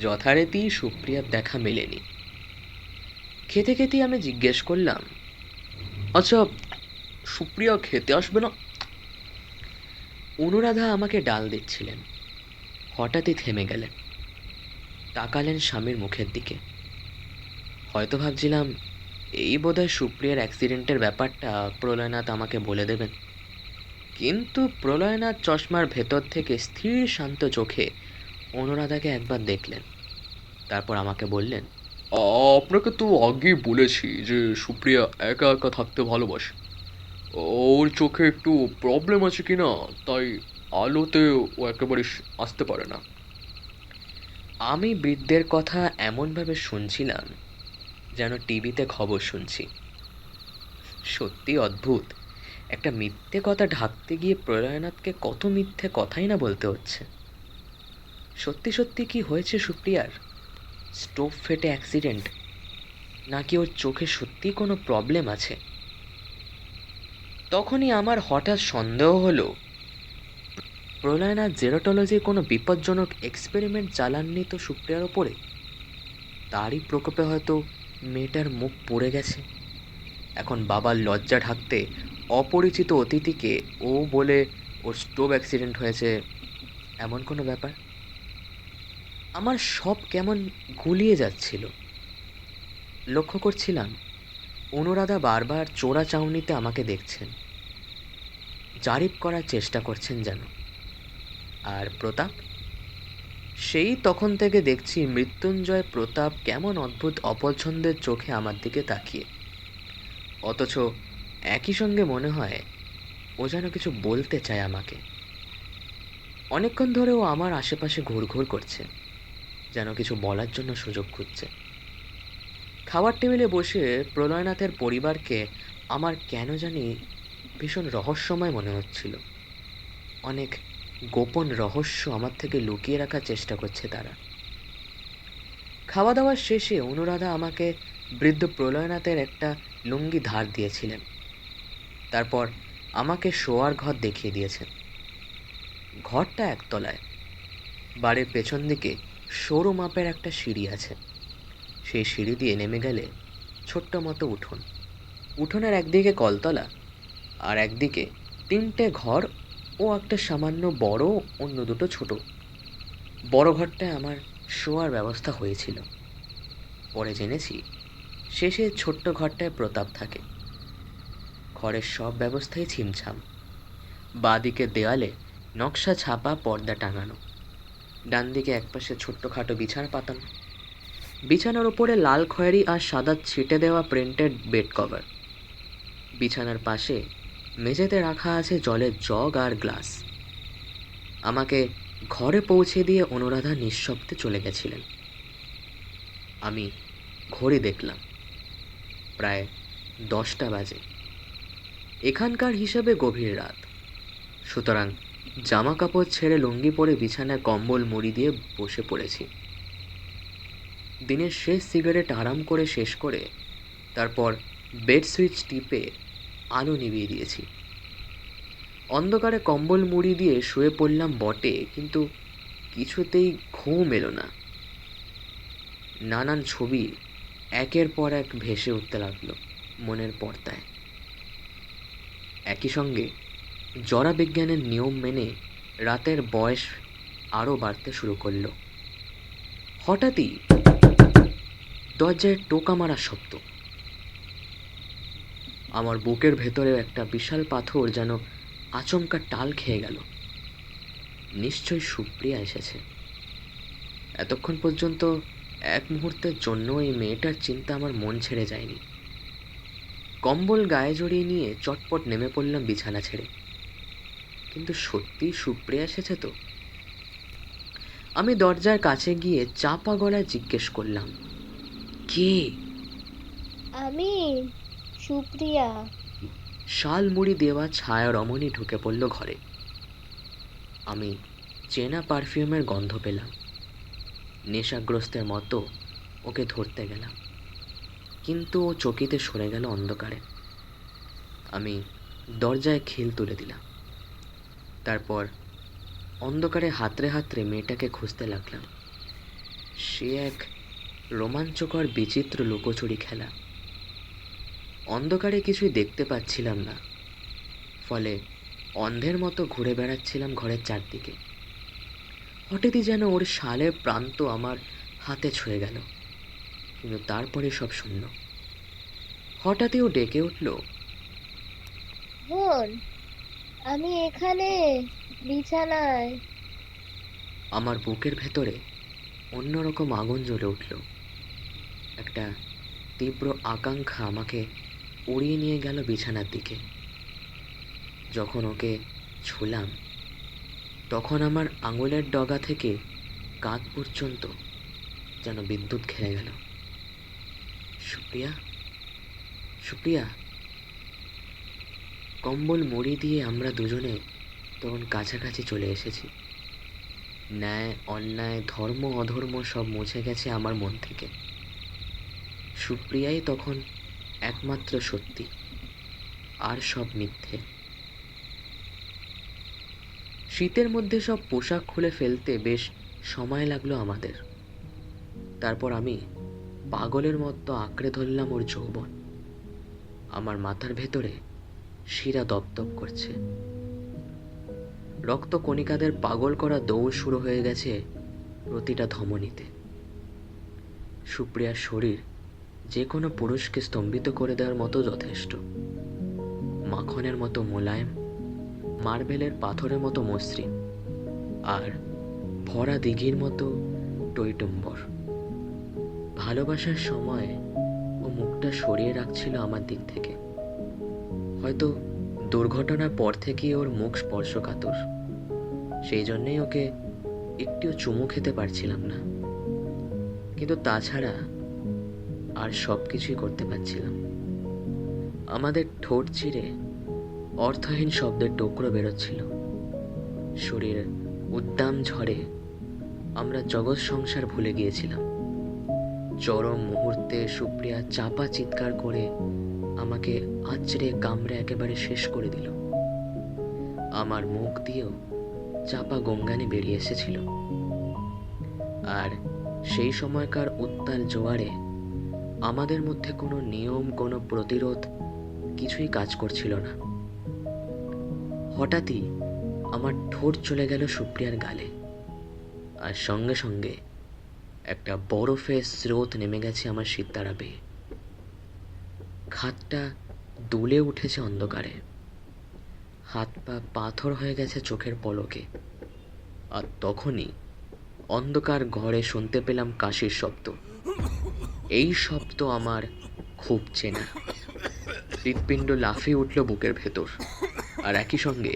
যথারীতি সুপ্রিয়ার দেখা মেলেনি। খেতে খেতে আমি জিজ্ঞেস করলাম, আচ্ছা, সুপ্রিয়া খেতে আসবে না? অনুরাধা আমাকে ডাল দিচ্ছিলেন। হঠাৎই থেমে গেলেন, তাকালেন স্বামীর মুখের দিকে। হয়তো ভাবছিলাম এই বোধহয় সুপ্রিয়ার অ্যাক্সিডেন্টের ব্যাপারটা প্রলয়নাথ আমাকে বলে দেবেন। কিন্তু প্রলয়নাথ চশমার ভেতর থেকে স্থির শান্ত চোখে অনুরাধাকে একবার দেখলেন, তারপর আমাকে বললেন, আপনাকে তো আগেই বলেছি যে সুপ্রিয়া একা একা থাকতে ভালোবাসে। ওর চোখে একটু প্রবলেম আছে কি না, তাই আলোতে ও একেবারে আসতে পারে না। আমি বৃদ্ধের কথা এমনভাবে শুনছিলাম যেন টিভিতে খবর শুনছি। সত্যি অদ্ভুত, একটা মিথ্যে কথা ঢাকতে গিয়ে প্রলয়নাথকে কত মিথ্যে কথাই না বলতে হচ্ছে। সত্যি সত্যি কি হয়েছে সুপ্রিয়ার? স্টোভ ফেটে অ্যাক্সিডেন্ট, নাকি ওর চোখে সত্যিই কোনো প্রবলেম আছে? তখনই আমার হঠাৎ সন্দেহ হলো প্রলয়নাথ জেরোটলজির কোনো বিপজ্জনক এক্সপেরিমেন্ট চালাননি তো সুপ্রিয়ার ওপরে। তারই প্রকোপে হয়তো মেয়েটার মুখ পুড়ে গেছে। এখন বাবার লজ্জা ঢাকতে অপরিচিত অতিথিকে ও বলে ওর স্টোভ অ্যাক্সিডেন্ট হয়েছে, এমন কোনো ব্যাপার। আমার সব কেমন গুলিয়ে যাচ্ছিল। লক্ষ্য করছিলাম অনুরাধা বারবার চোরা চাউনিতে আমাকে দেখছেন, জারিপ করার চেষ্টা করছেন যেন। আর প্রতাপ, সেই তখন থেকে দেখছি মৃত্যুঞ্জয় প্রতাপ কেমন অদ্ভুত অপছন্দের চোখে আমার দিকে তাকিয়ে। অথচ একই সঙ্গে মনে হয় ও যেন কিছু বলতে চায় আমাকে। অনেকক্ষণ ধরে ও আমার আশেপাশে ঘুরঘুর করছে, যেন কিছু বলার জন্য সুযোগ খুঁজছে। খাওয়ার টেবিলে বসে প্রলয়নাথের পরিবারকে আমার কেন জানি ভীষণ রহস্যময় মনে হচ্ছিল। অনেক গোপন রহস্য আমার থেকে লুকিয়ে রাখার চেষ্টা করছে তারা। খাওয়া দাওয়ার শেষে অনুরাধা আমাকে বৃদ্ধ প্রলয়নাথের একটা লুঙ্গি ধার দিয়েছিলেন। তারপর আমাকে শোয়ার ঘর দেখিয়ে দিয়েছেন। ঘরটা একতলায়। বাড়ির পেছন দিকে সরু মাপের একটা সিঁড়ি আছে। সেই সিঁড়ি দিয়ে নেমে গেলে ছোট্ট মতো উঠোন। উঠোনের একদিকে কলতলা, আর একদিকে 3টে ঘর ও একটা সামান্য বড়, অন্য দুটো ছোট। বড় ঘরটায় আমার শোয়ার ব্যবস্থা হয়েছিল। পরে জেনেছি শেষে ছোট্ট ঘরটায় প্রতাপ থাকে। ঘরের সব ব্যবস্থাই ছিমছাম। বাঁদিকে দেওয়ালে নকশা ছাপা পর্দা টাঙানো, ডান দিকে একপাশে ছোট্টখাটো বিছানা পাতানো, বিছানার ওপরে লাল খয়েরি আর সাদা ছিটে দেওয়া প্রিন্টেড বেড কভার। বিছানার পাশে মেঝেতে রাখা আছে জলের জগ আর গ্লাস। আমাকে ঘরে পৌঁছে দিয়ে অনুরাধা নিঃশব্দে চলে গেছিলেন। আমি ঘড়ি দেখলাম, প্রায় 10টা বাজে। এখানকার হিসাবে গভীর রাত, সুতরাং জামা কাপড় ছেড়ে লুঙ্গি পরে বিছানায় কম্বল মুড়ি দিয়ে বসে পড়েছি। দিনের শেষ সিগারেট আরাম করে শেষ করে তারপর বেড সুইচ টিপে আলো নিভিয়ে দিয়েছি। অন্ধকারে কম্বল মুড়ি দিয়ে শুয়ে পড়লাম বটে, কিন্তু কিছুতেই ঘুম এলো না। নানান ছবি একের পর এক ভেসে উঠতে লাগলো মনের পর্দায়। একই সঙ্গে জড়া বিজ্ঞানের নিয়ম মেনে রাতের বয়স আরও বাড়তে শুরু করলো। হঠাৎই দরজায় টোকা মারার শব্দ। আমার বুকের ভেতরে একটা বিশাল পাথর যেন আচমকা টাল খেয়ে গেল। নিশ্চয়ই সুপ্রিয়া এসেছে। এতক্ষণ পর্যন্ত এক মুহূর্তের জন্য এই মেয়েটার চিন্তা আমার মন ছেড়ে যায়নি। কম্বল গায়ে জড়িয়ে নিয়ে চটপট নেমে পড়লাম বিছানা ছেড়ে। কিন্তু সত্যি সুপ্রিয়া এসেছে তো? আমি দরজার কাছে গিয়ে চাপা গলায় জিজ্ঞেস করলাম, কে? আমি সুপ্রিয়া। শাল মুড়ি দেওয়া ছায়া রমণী ঢুকে পড়ল ঘরে। আমি চেনা পারফিউমের গন্ধ পেলাম। নেশাগ্রস্তের মতো ওকে ধরতে গেলাম, কিন্তু ও চকিতে সরে গেল অন্ধকারে। আমি দরজায় খিল তুলে দিলাম। তারপর অন্ধকারে হাতড়ে হাতড়ে মেয়েটাকে খুঁজতে লাগলাম। সে এক রোমাঞ্চকর বিচিত্র লুকোচুরি খেলা। অন্ধকারে কিছুই দেখতে পাচ্ছিলাম না, ফলে অন্ধের মতো ঘুরে বেড়াচ্ছিলাম ঘরের চারদিকে। হঠাৎই যেন ওর শালের প্রান্ত আমার হাতে ছুঁয়ে গেল, কিন্তু তারপরে সব শূন্য। হঠাৎই ও ডেকে উঠল, বোন, আমি এখানে বিছানায়। আমার বুকের ভেতরে অন্যরকম আগুন জ্বলে উঠল। একটা তীব্র আকাঙ্ক্ষা আমাকে উড়িয়ে নিয়ে গেল বিছানার দিকে। যখন ওকে ছুঁলাম, তখন আমার আঙুলের ডগা থেকে কাঁধ পর্যন্ত যেন বিদ্যুৎ খেলে গেল। সুপ্রিয়া, সুপ্রিয়া। কম্বল মুড়ি দিয়ে আমরা দুজনে তখন কাছাকাছি চলে এসেছি। ন্যায় অন্যায়, ধর্ম অধর্ম সব মুছে গেছে আমার মন থেকে। সুপ্রিয়াই তখন একমাত্র সত্যি, আর সব মিথ্যে। শীতের মধ্যে সব পোশাক খুলে ফেলতে বেশ সময় লাগলো আমাদের। তারপর আমি পাগলের মতো আঁকড়ে ধরলাম ওর যৌবন। আমার মাথার ভেতরে শিরা দপদপ করছে। রক্ত কণিকাদের পাগল করা দৌড় শুরু হয়ে গেছে প্রতিটা ধমনীতে। সুপ্রিয়ার শরীর যে কোনো পুরুষকে স্তম্ভিত করে দেওয়ার মতো যথেষ্ট। মাখনের মতো মোলায়েম, মার্বেলের পাথরের মতো মসৃণ, আর ভরা দিঘির মতো টইটুম্বর। ভালোবাসার সময় ও মুখটা সরিয়ে রাখছিল আমার দিক থেকে। হয়তো দুর্ঘটনার পর থেকেই ওর মুখ স্পর্শকাতর, সেই জন্যেই ওকে একটিও চুমু খেতে পারছিলাম না। কিন্তু তাছাড়া আর সব কিছুই করতে পারছিলাম। আমাদের ঠোঁট চিরে অর্থহীন শব্দের টুকরো বেরোচ্ছিল। শরীর উদ্দাম ঝড়ে আমরা জগৎ সংসার ভুলে গিয়েছিলাম। চরম মুহূর্তে সুপ্রিয়া চাপা চিৎকার করে আমাকে আঁচড়ে কামড়ে একেবারে শেষ করে দিল। আমার মুখ দিয়েও চাপা গঙ্গানি বেরিয়ে এসেছিল। আর সেই সময়কার উত্তাল জোয়ারে আমাদের মধ্যে কোনো নিয়ম, কোনো প্রতিরোধ কিছুই কাজ করছিল না। হঠাৎই আমার ঠোঁট চলে গেল সুপ্রিয়ার গালে, আর সঙ্গে সঙ্গে একটা বরফের স্রোত নেমে গেছে আমার সিতারা বেয়ে। খাটটা দুলে উঠেছে অন্ধকারে, হাত পা পাথর হয়ে গেছে চোখের পলকে। আর তখনই অন্ধকার ঘরে শুনতে পেলাম কাশির শব্দ। এই শব্দ আমার খুব চেনা। হৃৎপিণ্ড লাফিয়ে উঠল বুকের ভেতর, আর একই সঙ্গে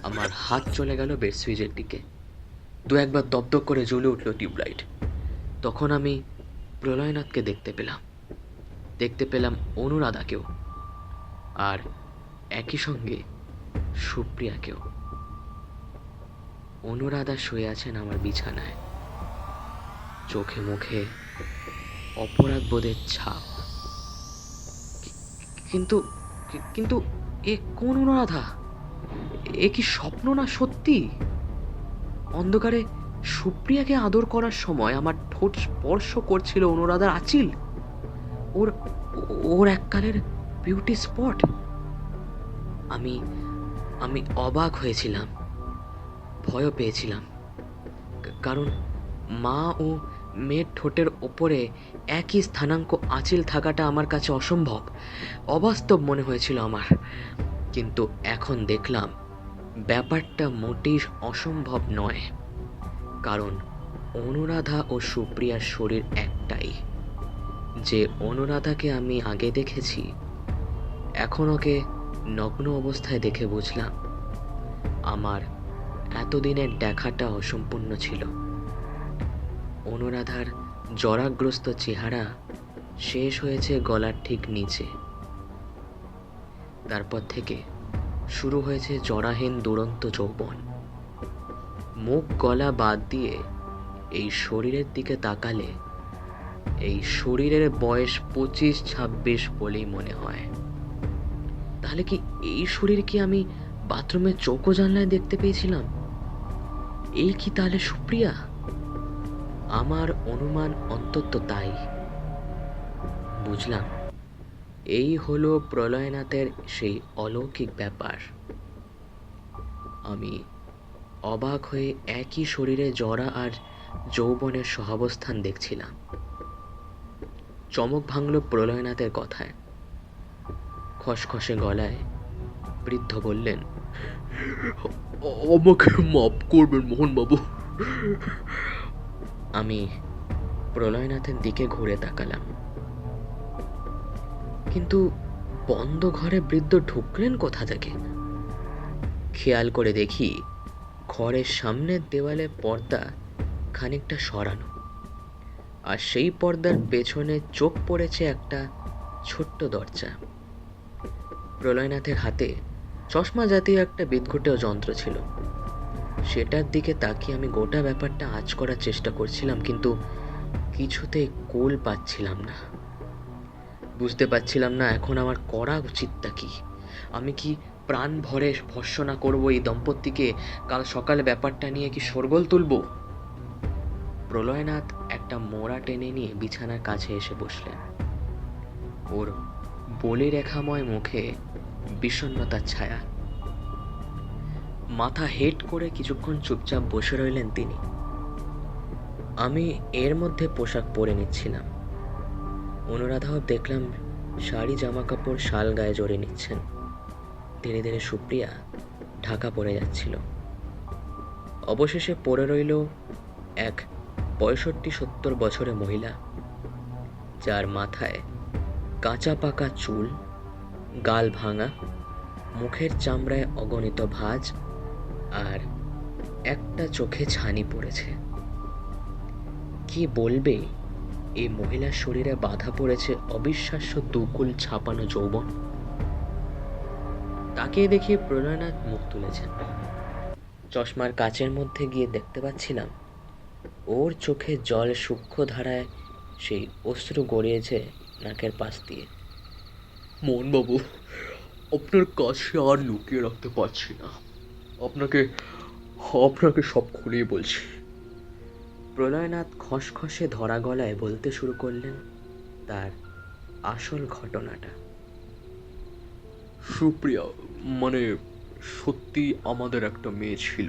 আমার হাত চলে গেল বেড সুইচের দিকে। দু একবার দপদপ করে জ্বলে উঠল টিউবলাইট। তখন আমি প্রলয়নাথকে দেখতে পেলাম অনুরাধাকেও, আর একই সঙ্গে সুপ্রিয়াকেও। অনুরাধা শুয়ে আছেন আমার বিছানায়, চোখে মুখে অপরাধ বোধের ছাপ। কিন্তু কিন্তু এ কোন অনুরাধা? এ কি স্বপ্ন না সত্যি? অন্ধকারে সুপ্রিয়াকে আদর করার সময় আমার ঠোঁট স্পর্শ করছিল অনুরাধার আঁচিল, ওর ওর এককালের বিউটি স্পট। আমি আমি অবাক হয়েছিলাম, ভয়ও পেয়েছিলাম, কারণ মা ও মেয়ের ঠোঁটের ওপরে একই স্থানাঙ্ক আঁচিল থাকাটা আমার কাছে অসম্ভব, অবাস্তব মনে হয়েছিল আমার। কিন্তু এখন দেখলাম ব্যাপারটা মোটেই অসম্ভব নয়, কারণ অনুরাধা ও সুপ্রিয়ার শরীর একটাই। যে অনুরাধাকে আমি আগে দেখেছি, এখন ওকে নগ্ন অবস্থায় দেখে বুঝলাম আমার এতদিনের দেখাটা অসম্পূর্ণ ছিল। অনুরাধার জরাগ্রস্ত চেহারা শেষ হয়েছে গলার ঠিক নিচে। তারপর থেকে শুরু হয়েছে জরাহীন দুরন্ত যৌবন। মুখ গলা বাদ দিয়ে এই শরীরের দিকে তাকালে এই শরীরের বয়স 25-26 বলেই মনে হয়। তাহলে কি এই শরীরকে আমি বাথরুমের চৌকো জানলায় দেখতে পেয়েছিলাম? এই কি তাহলে সুপ্রিয়া? আমার অনুমান অন্তত তাই। বুঝলাম এই হলো প্রলয়নাথের সেই অলৌকিক ব্যাপার। আমি অবাক হয়ে একই শরীরে জরা আর যৌবনের সহাবস্থান দেখছিলাম। চমক ভাঙল প্রলয়নাথের কথায়। খসখসে গলায় বৃদ্ধ বললেন, আমাকে মাফ করবেন মোহনবাবু। আমি প্রলয়নাথের দিকে ঘুরে তাকালাম, কিন্তু বন্ধ ঘরে বৃদ্ধ ঢুকলেন কোথা থেকে? খেয়াল করে দেখি ঘরের সামনের দেওয়ালে পর্দা খানিকটা সরানো, আর সেই পর্দার পেছনে চোখ পড়েছে একটা ছোট্ট দরজা। প্রলয়নাথের হাতে চশমা জাতীয় একটা বিদঘুটেও যন্ত্র ছিল। সেটার দিকে তাকিয়ে আমি গোটা ব্যাপারটা আঁচ করার চেষ্টা করছিলাম, কিন্তু কিছুতেই কুল পাচ্ছিলাম না। বুঝতে পারছিলাম না এখন আমার করা উচিতটা কি। আমি কি প্রাণ ভরে ভর্ৎসনা করবো এই দম্পতিকে, কাল সকালে ব্যাপারটা নিয়ে কি শোরগোল তুলব? প্রলয়নাথ একটা মোড়া টেনে নিয়ে বিছানার কাছে এসে বসলেন। ওর বলি রেখাময় মুখে বিষণ্ণতার ছায়া। মাথা হেট করে কিছুক্ষণ চুপচাপ বসে রইলেন তিনি। আমি এর মধ্যে পোশাক পরে নিচ্ছিলাম। অনুরাধাও দেখলাম শাড়ি জামা কাপড় শাল গায়ে জড়িয়ে নিচ্ছেন। ধীরে ধীরে সুপ্রিয়া ঢাকা পড়ে যাচ্ছিল। অবশেষে পড়ে রইল এক 65-70 বছরের মহিলা, যার মাথায় কাঁচা পাকা চুল, গাল ভাঙা, মুখের চামড়ায় অগণিত ভাঁজ আর একটা চোখে ছানি পড়েছে। কি বলবে, এই মহিলার শরীরে বাঁধা পড়েছে অবিশ্বাস্য দুকুল ছাপানো যৌবন। তাকিয়ে দেখে প্রলয়নাথ মুখ তুলেছেন। চশমার কাচের মধ্যে গিয়ে দেখতে পাচ্ছিলাম ওর চোখে জল সূক্ষ্ম ধারায় সেই অশ্রু গড়িয়েছে নাকের পাশ দিয়ে। মোহনবাবু, আপনার কাছে আর লুকিয়ে রাখতে পারছি না। আপনাকে আপনাকে সব খুলেই বলছি। প্রলয়নাথ খসখসে ধরা গলায় বলতে শুরু করলেন তার আসল ঘটনাটা। সুপ্রিয়া, মানে সত্যি আমাদের একটা মেয়ে ছিল।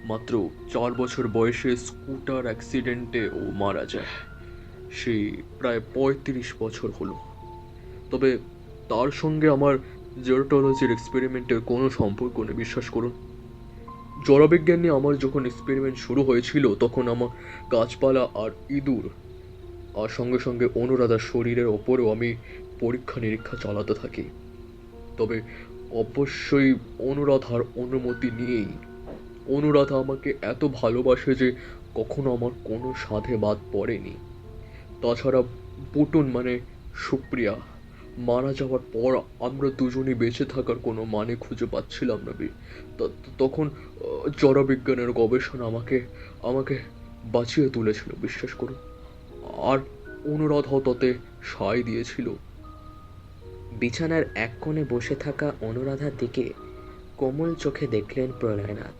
মাত্র 4 বছর বয়সে স্কুটার অ্যাক্সিডেন্টে ও মারা যায়। সেই প্রায় 35 বছর হলো। তবে তার সঙ্গে আমার জেরোটোলজির এক্সপেরিমেন্টের কোনো সম্পর্ক নেই, বিশ্বাস করুন। জড়বিজ্ঞান নিয়ে আমার যখন এক্সপেরিমেন্ট শুরু হয়েছিল তখন আমার গাছপালা আর ইঁদুর আর সঙ্গে সঙ্গে অনুরাধার শরীরের ওপরেও আমি পরীক্ষা নিরীক্ষা চালাতে থাকি। তবে অবশ্যই অনুরাধার অনুমতি নিয়েই। অনুরাধা আমাকে এত ভালোবাসে যে কখনো আমার কোনো সাধে বাদ পড়েনি। তাছাড়া পুটুন মানে সুপ্রিয়া মারা যাওয়ার পর আমরা দুজনই বেঁচে থাকার কোনো মানে খুঁজে পাচ্ছিলাম না। তখন জড়বিজ্ঞানের গবেষণা আমাকে আমাকে বাঁচিয়ে তুলেছিল, বিশ্বাস করুন। আর অনুরাধাও তাতে সায় দিয়েছিল। বিছানার এক কোণে বসে থাকা অনুরাধার দিকে কোমল চোখে দেখলেন প্রলয়নাথ।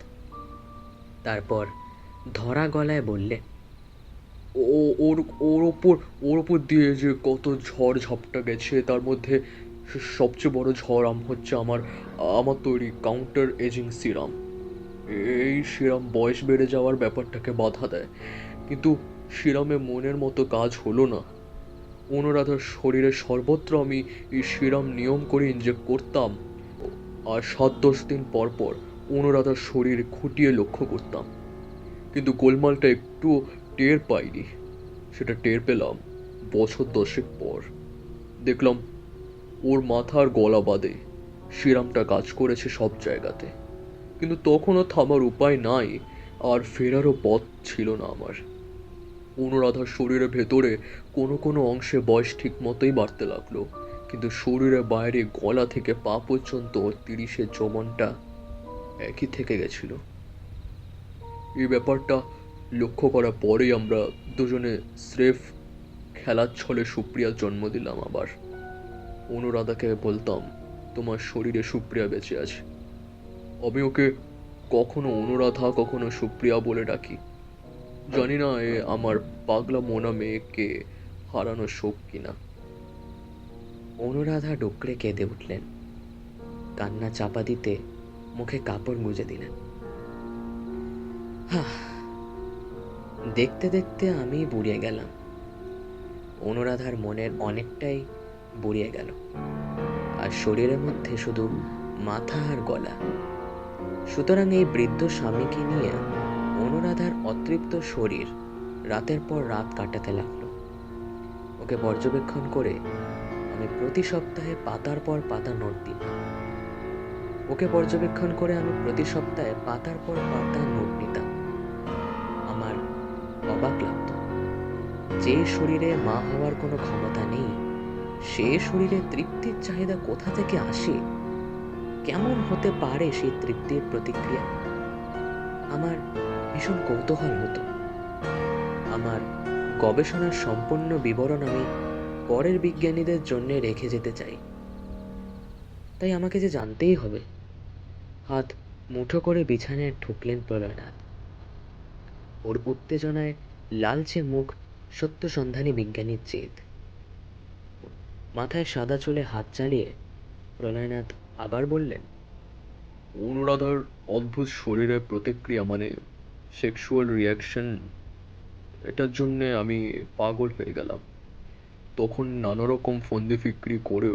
তারপর ধরা গলায় বললেন, ও ওর ওর ওপর দিয়ে যে কত ঝড় ঝাপটা গেছে, তার মধ্যে সবচেয়ে বড় ঝড় হচ্ছে আমার আমার তৈরি কাউন্টার এজিং সিরাম। এই সিরাম বয়স বেড়ে যাওয়ার ব্যাপারটাকে বাধা দেয়, কিন্তু সিরামে মনের মতো কাজ হলো না। অনুরাধার শরীরে সর্বত্র আমি এই সিরাম নিয়ম করে ইনজেক্ট করতাম, আর 7-10 দিন পর পর অনুরাধার শরীর খুঁটিয়ে লক্ষ্য করতাম, কিন্তু গোলমালটা একটু টের পাইনি। সেটা টের পেলাম বছর 10 পর। দেখলাম ওর মাথার গলা বাদে সিরামটা কাজ করেছে সব জায়গাতে, কিন্তু তখনও থামার উপায় নাই, আর ফেরারও পথ ছিল না আমার। অনুরাধার শরীরের ভেতরে কোনো কোনো অংশে বয়স ঠিক মতোই বাড়তে লাগলো, কিন্তু শরীরের বাইরে গলা থেকে পা পর্যন্ত 30-এর যৌবনটা একই থেকে গেছিল। এই ব্যাপারটা লক্ষ্য করার পরেই আমরা দুজনে স্রেফ খেলার ছলে সুপ্রিয়ার জন্ম দিলাম আবার। অনুরাধাকে বলতাম, তোমার শরীরে সুপ্রিয়া বেঁচে আছে। আমি ওকে কখনো অনুরাধা কখনো সুপ্রিয়া বলে ডাকি। জানি না এ আমার পাগলা মোনা মেয়েকে হারানো শোক কিনা। অনুরাধা ডুকরে কেঁদে উঠলেন। কান্না চাপা দিতে মুখে কাপড় গুঁজে দিলেন। দেখতে দেখতে আমি বুড়িয়ে গেলাম। অনুরাধার মনের অনেকটাই বুড়িয়ে গেল, আর শরীরের মধ্যে শুধু মাথা আর গলা। সুতরাং এই বৃদ্ধ স্বামীকে নিয়ে অনুরাধার অতৃপ্ত শরীর রাতের পর রাত কাটাতে লাগলো। ওকে পর্যবেক্ষণ করে আমি প্রতি সপ্তাহে পাতার পর পাতা নোট দিতাম। ওকে পর্যবেক্ষণ করে আমি প্রতি সপ্তাহে পাতার পর পাতা নোট নিতাম। আমার অবাক লাগতো, যে শরীরে মা হওয়ার কোনো ক্ষমতা নেই, সে শরীরে তৃপ্তির চাহিদা কোথা থেকে আসে? কেমন হতে পারে সেই তৃপ্তির প্রতিক্রিয়া? আমার ভীষণ কৌতূহল হতো। আমার গবেষণার সম্পূর্ণ বিবরণ আমি পরের বিজ্ঞানীদের জন্য রেখে যেতে চাই। তাই আমাকে যে জানতেই হবে। হাত মুঠো করে বিছানায় ঠুকলেন প্রলয়নাথ। ওর উত্তেজনায় লালচে মুখ সত্যসন্ধানী বিজ্ঞানীর জেদ। মাথায় সাদা চুলে হাত চালিয়ে প্রলয়নাথ আবার বললেন, অনুরাধার অদ্ভুত শরীরের প্রতিক্রিয়া মানে সেক্সুয়াল রিয়াকশন, এটার জন্যে আমি পাগল হয়ে গেলাম। তখন নানা রকম ফন্দি ফিক্রি করে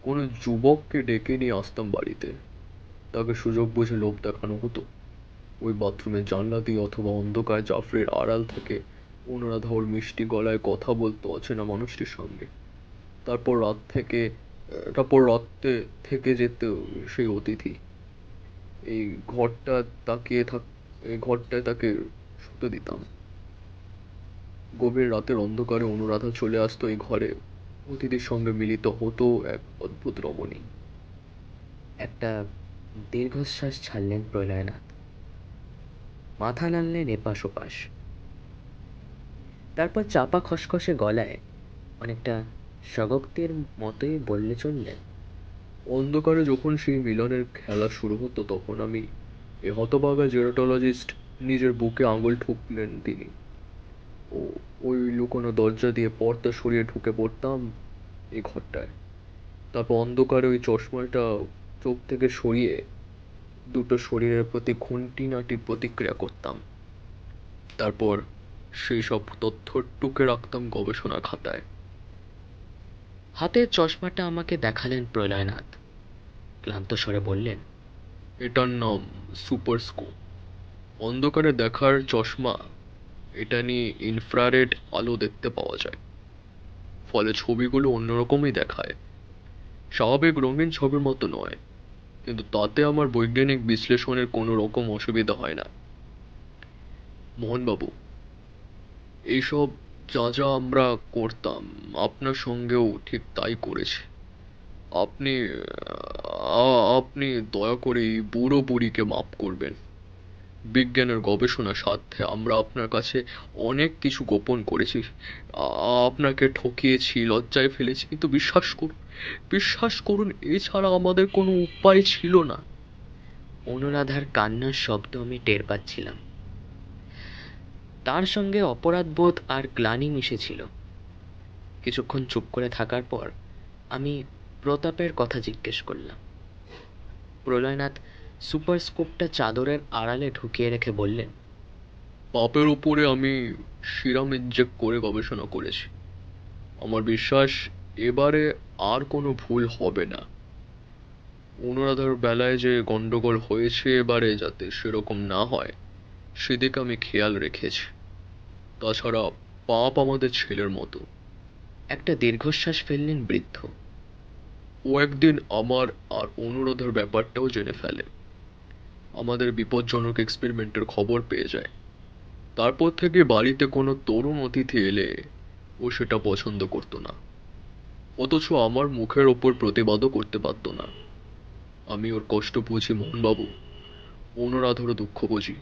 কোনো যুবককে ডেকে নিয়ে আসতাম বাড়িতে। তাকে সুযোগ বুঝে লোভ দেখানো হতো। ওই বাথরুমের জানলা দিয়ে অথবা অন্ধকার জাফরের আড়াল থেকে অনুরাধা ওর মিষ্টি গলায় কথা বলতো অচেনা মানুষটির সঙ্গে। তারপর রাত থেকে তারপর রাত্রে থেকে যেত সেই অতিথি। এই ঘরটা তাকিয়ে থাক এই ঘরটায় তাকে শুতে দিতাম। গভীর রাতের অন্ধকারে অনুরাধা চলে আসতো এই ঘরে। অতিথির সঙ্গে মিলিত হতো এক অদ্ভুত রমণী। একটা দীর্ঘশ্বাস ছাড়লেন প্রলয়নাথ। মাথা নাড়লেন এপাশ ওপাশ। তারপর চাপা খসখসে গলায় অনেকটা স্বগক্তির মতোই বললে চললেন, অন্ধকারে যখন সেই মিলনের খেলা শুরু হতো তখন আমি এ হতভাগা জেরোটোলজিস্ট নিজের বুকে আঙুল ঠুকলেন তিনি। ও ওই লুকোনো দরজা দিয়ে পর্দা সরিয়ে ঢুকে পড়তাম এই ঘরটায়। তারপর অন্ধকারে ওই চশমাটা চোখ থেকে সরিয়ে দুটো শরীরের প্রতি খুঁটিনাটির প্রতিক্রিয়া করতাম। তারপর সেই সব তথ্য টুকে রাখতাম গবেষণা খাতায়। হাতের চশমাটা আমাকে দেখালেন প্রলয়নাথ। ক্লান্ত স্বরে বললেন, এটার নাম সুপারস্কোপ। অন্ধকারে দেখার চশমা। এটা নিয়ে ইনফ্রারেড আলো দেখতে পাওয়া যায়, ফলে ছবিগুলো অন্যরকমই দেখায়। স্বাভাবিক রঙিন ছবির মতো নয়, কিন্তু তাতে আমার বৈজ্ঞানিক বিশ্লেষণের কোনো রকম অসুবিধা হয় না। মোহনবাবু, এইসব যা যা আমরা করতাম আপনার সঙ্গেও ঠিক তাই করেছি। আপনি আপনি দয়া করে এই বুড়ো বুড়িকে মাফ করবেন। বিজ্ঞানের গবেষণার স্বার্থে আমরা আপনার কাছে অনেক কিছু গোপন করেছি। আপনাকে ঠকিয়েছি, লজ্জায় ফেলেছি, কিন্তু বিশ্বাস করুন এছাড়া আমাদের কোনো উপায় ছিল না। অনুরাধার কান্নার শব্দ আমি টের পাচ্ছিলাম। তার সঙ্গে অপরাধবোধ আর গ্লানি মিশেছিল। কিছুক্ষণ চুপ করে থাকার পর আমি প্রতাপের কথা জিজ্ঞেস করলাম। প্রলয়নাথ সুপারস্কোপটা চাদরের আড়ালে ঢুকিয়ে রেখে বললেন, পাপের উপরে আমি সিরাম ইনজেক্ট করে গবেষণা করেছি। আমার বিশ্বাস এবারে আর কোনো ভুল হবে না। অনুরাধার বেলায় যে গন্ডগোল হয়েছে এবারে যাতে সেরকম না হয় সেদিকে আমি খেয়াল রেখেছি। তাছাড়া পাপ আমাদের ছেলের মতো। একটা দীর্ঘশ্বাস ফেললেন বৃদ্ধ। ও একদিন আমার আর অনুরাধার ব্যাপারটাও জেনে ফেলে, আমাদের বিপজ্জনক এক্সপেরিমেন্টের খবর পেয়ে যায়। তারপর থেকে বাড়িতে কোনো তরুণ অতিথি এলে ও সেটা পছন্দ করতো না, অথচ আমার মুখের ওপর প্রতিবাদও করতে পারত না। আমি ওর কষ্ট বুঝি মোহনবাবু, অনুরাধারও দুঃখ বুঝি,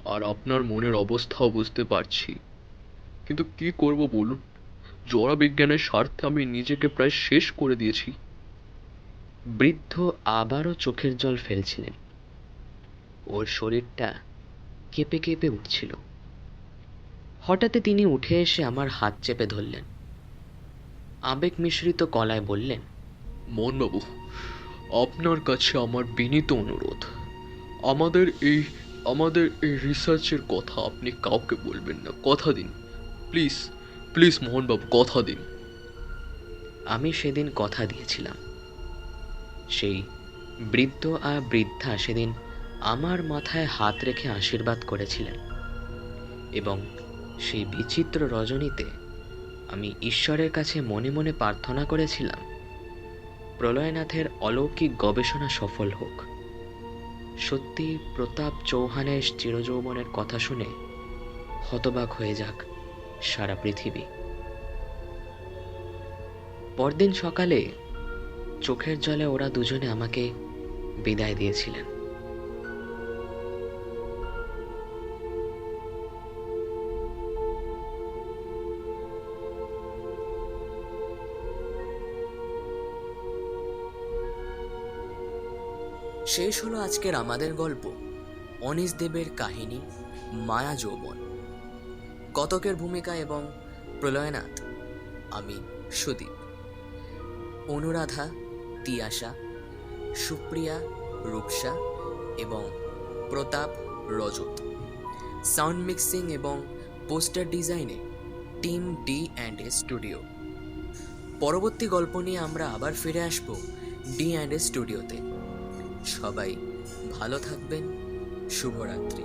আর আপনার মনের অবস্থাও বুঝতে পারছি। কিন্তু কি করব বলুন, জড়া বিজ্ঞানের স্বার্থে আমি নিজেকে প্রায় শেষ করে দিয়েছি। বৃদ্ধ আবারও চোখের জল ফেলছিলেন। ওর শরীরটা কেঁপে কেঁপে উঠছিল। হঠাৎ তিনি উঠে এসে আমার হাত চেপে ধরলেন। আবেগ মিশ্রিত গলায় বললেন, মোহনবাবু, আপনার কাছে আমার বিনীত অনুরোধ, আমাদের এই রিসার্চের কথা আপনি কাউকে বলবেন না। কথা দিন, প্লিজ প্লিজ মোহনবাবু, কথা দিন। আমি সেদিন কথা দিয়েছিলাম। সেই বৃদ্ধ আর বৃদ্ধা সেদিন আমার মাথায় হাত রেখে আশীর্বাদ করেছিলেন, এবং সেই বিচিত্র রজনীতে আমি ঈশ্বরের কাছে মনে মনে প্রার্থনা করেছিলাম প্রলয়নাথের অলৌকিক গবেষণা সফল হোক। সত্যি প্রতাপ চৌহানের চিরযৌবনের কথা শুনে হতবাক হয়ে যাক সারা পৃথিবী। পরদিন সকালে চোখের জলে ওরা দুজনে আমাকে বিদায় দিয়েছিলেন। শেষ হলো আজকের আমাদের গল্প অনিশ দেবের কাহিনী মায়া যৌবন। কতকের ভূমিকা এবং প্রলয়নাথ আমি সুদীপ, অনুরাধা তিয়াশা, সুপ্রিয়া রূপসা এবং প্রতাপ রজত। সাউন্ড মিক্সিং এবং পোস্টার ডিজাইনে টিম D&A স্টুডিও। পরবর্তী গল্প নিয়ে আমরা আবার ফিরে আসব D&A স্টুডিওতে। সবাই ভালো থাকবেন। শুভরাত্রি।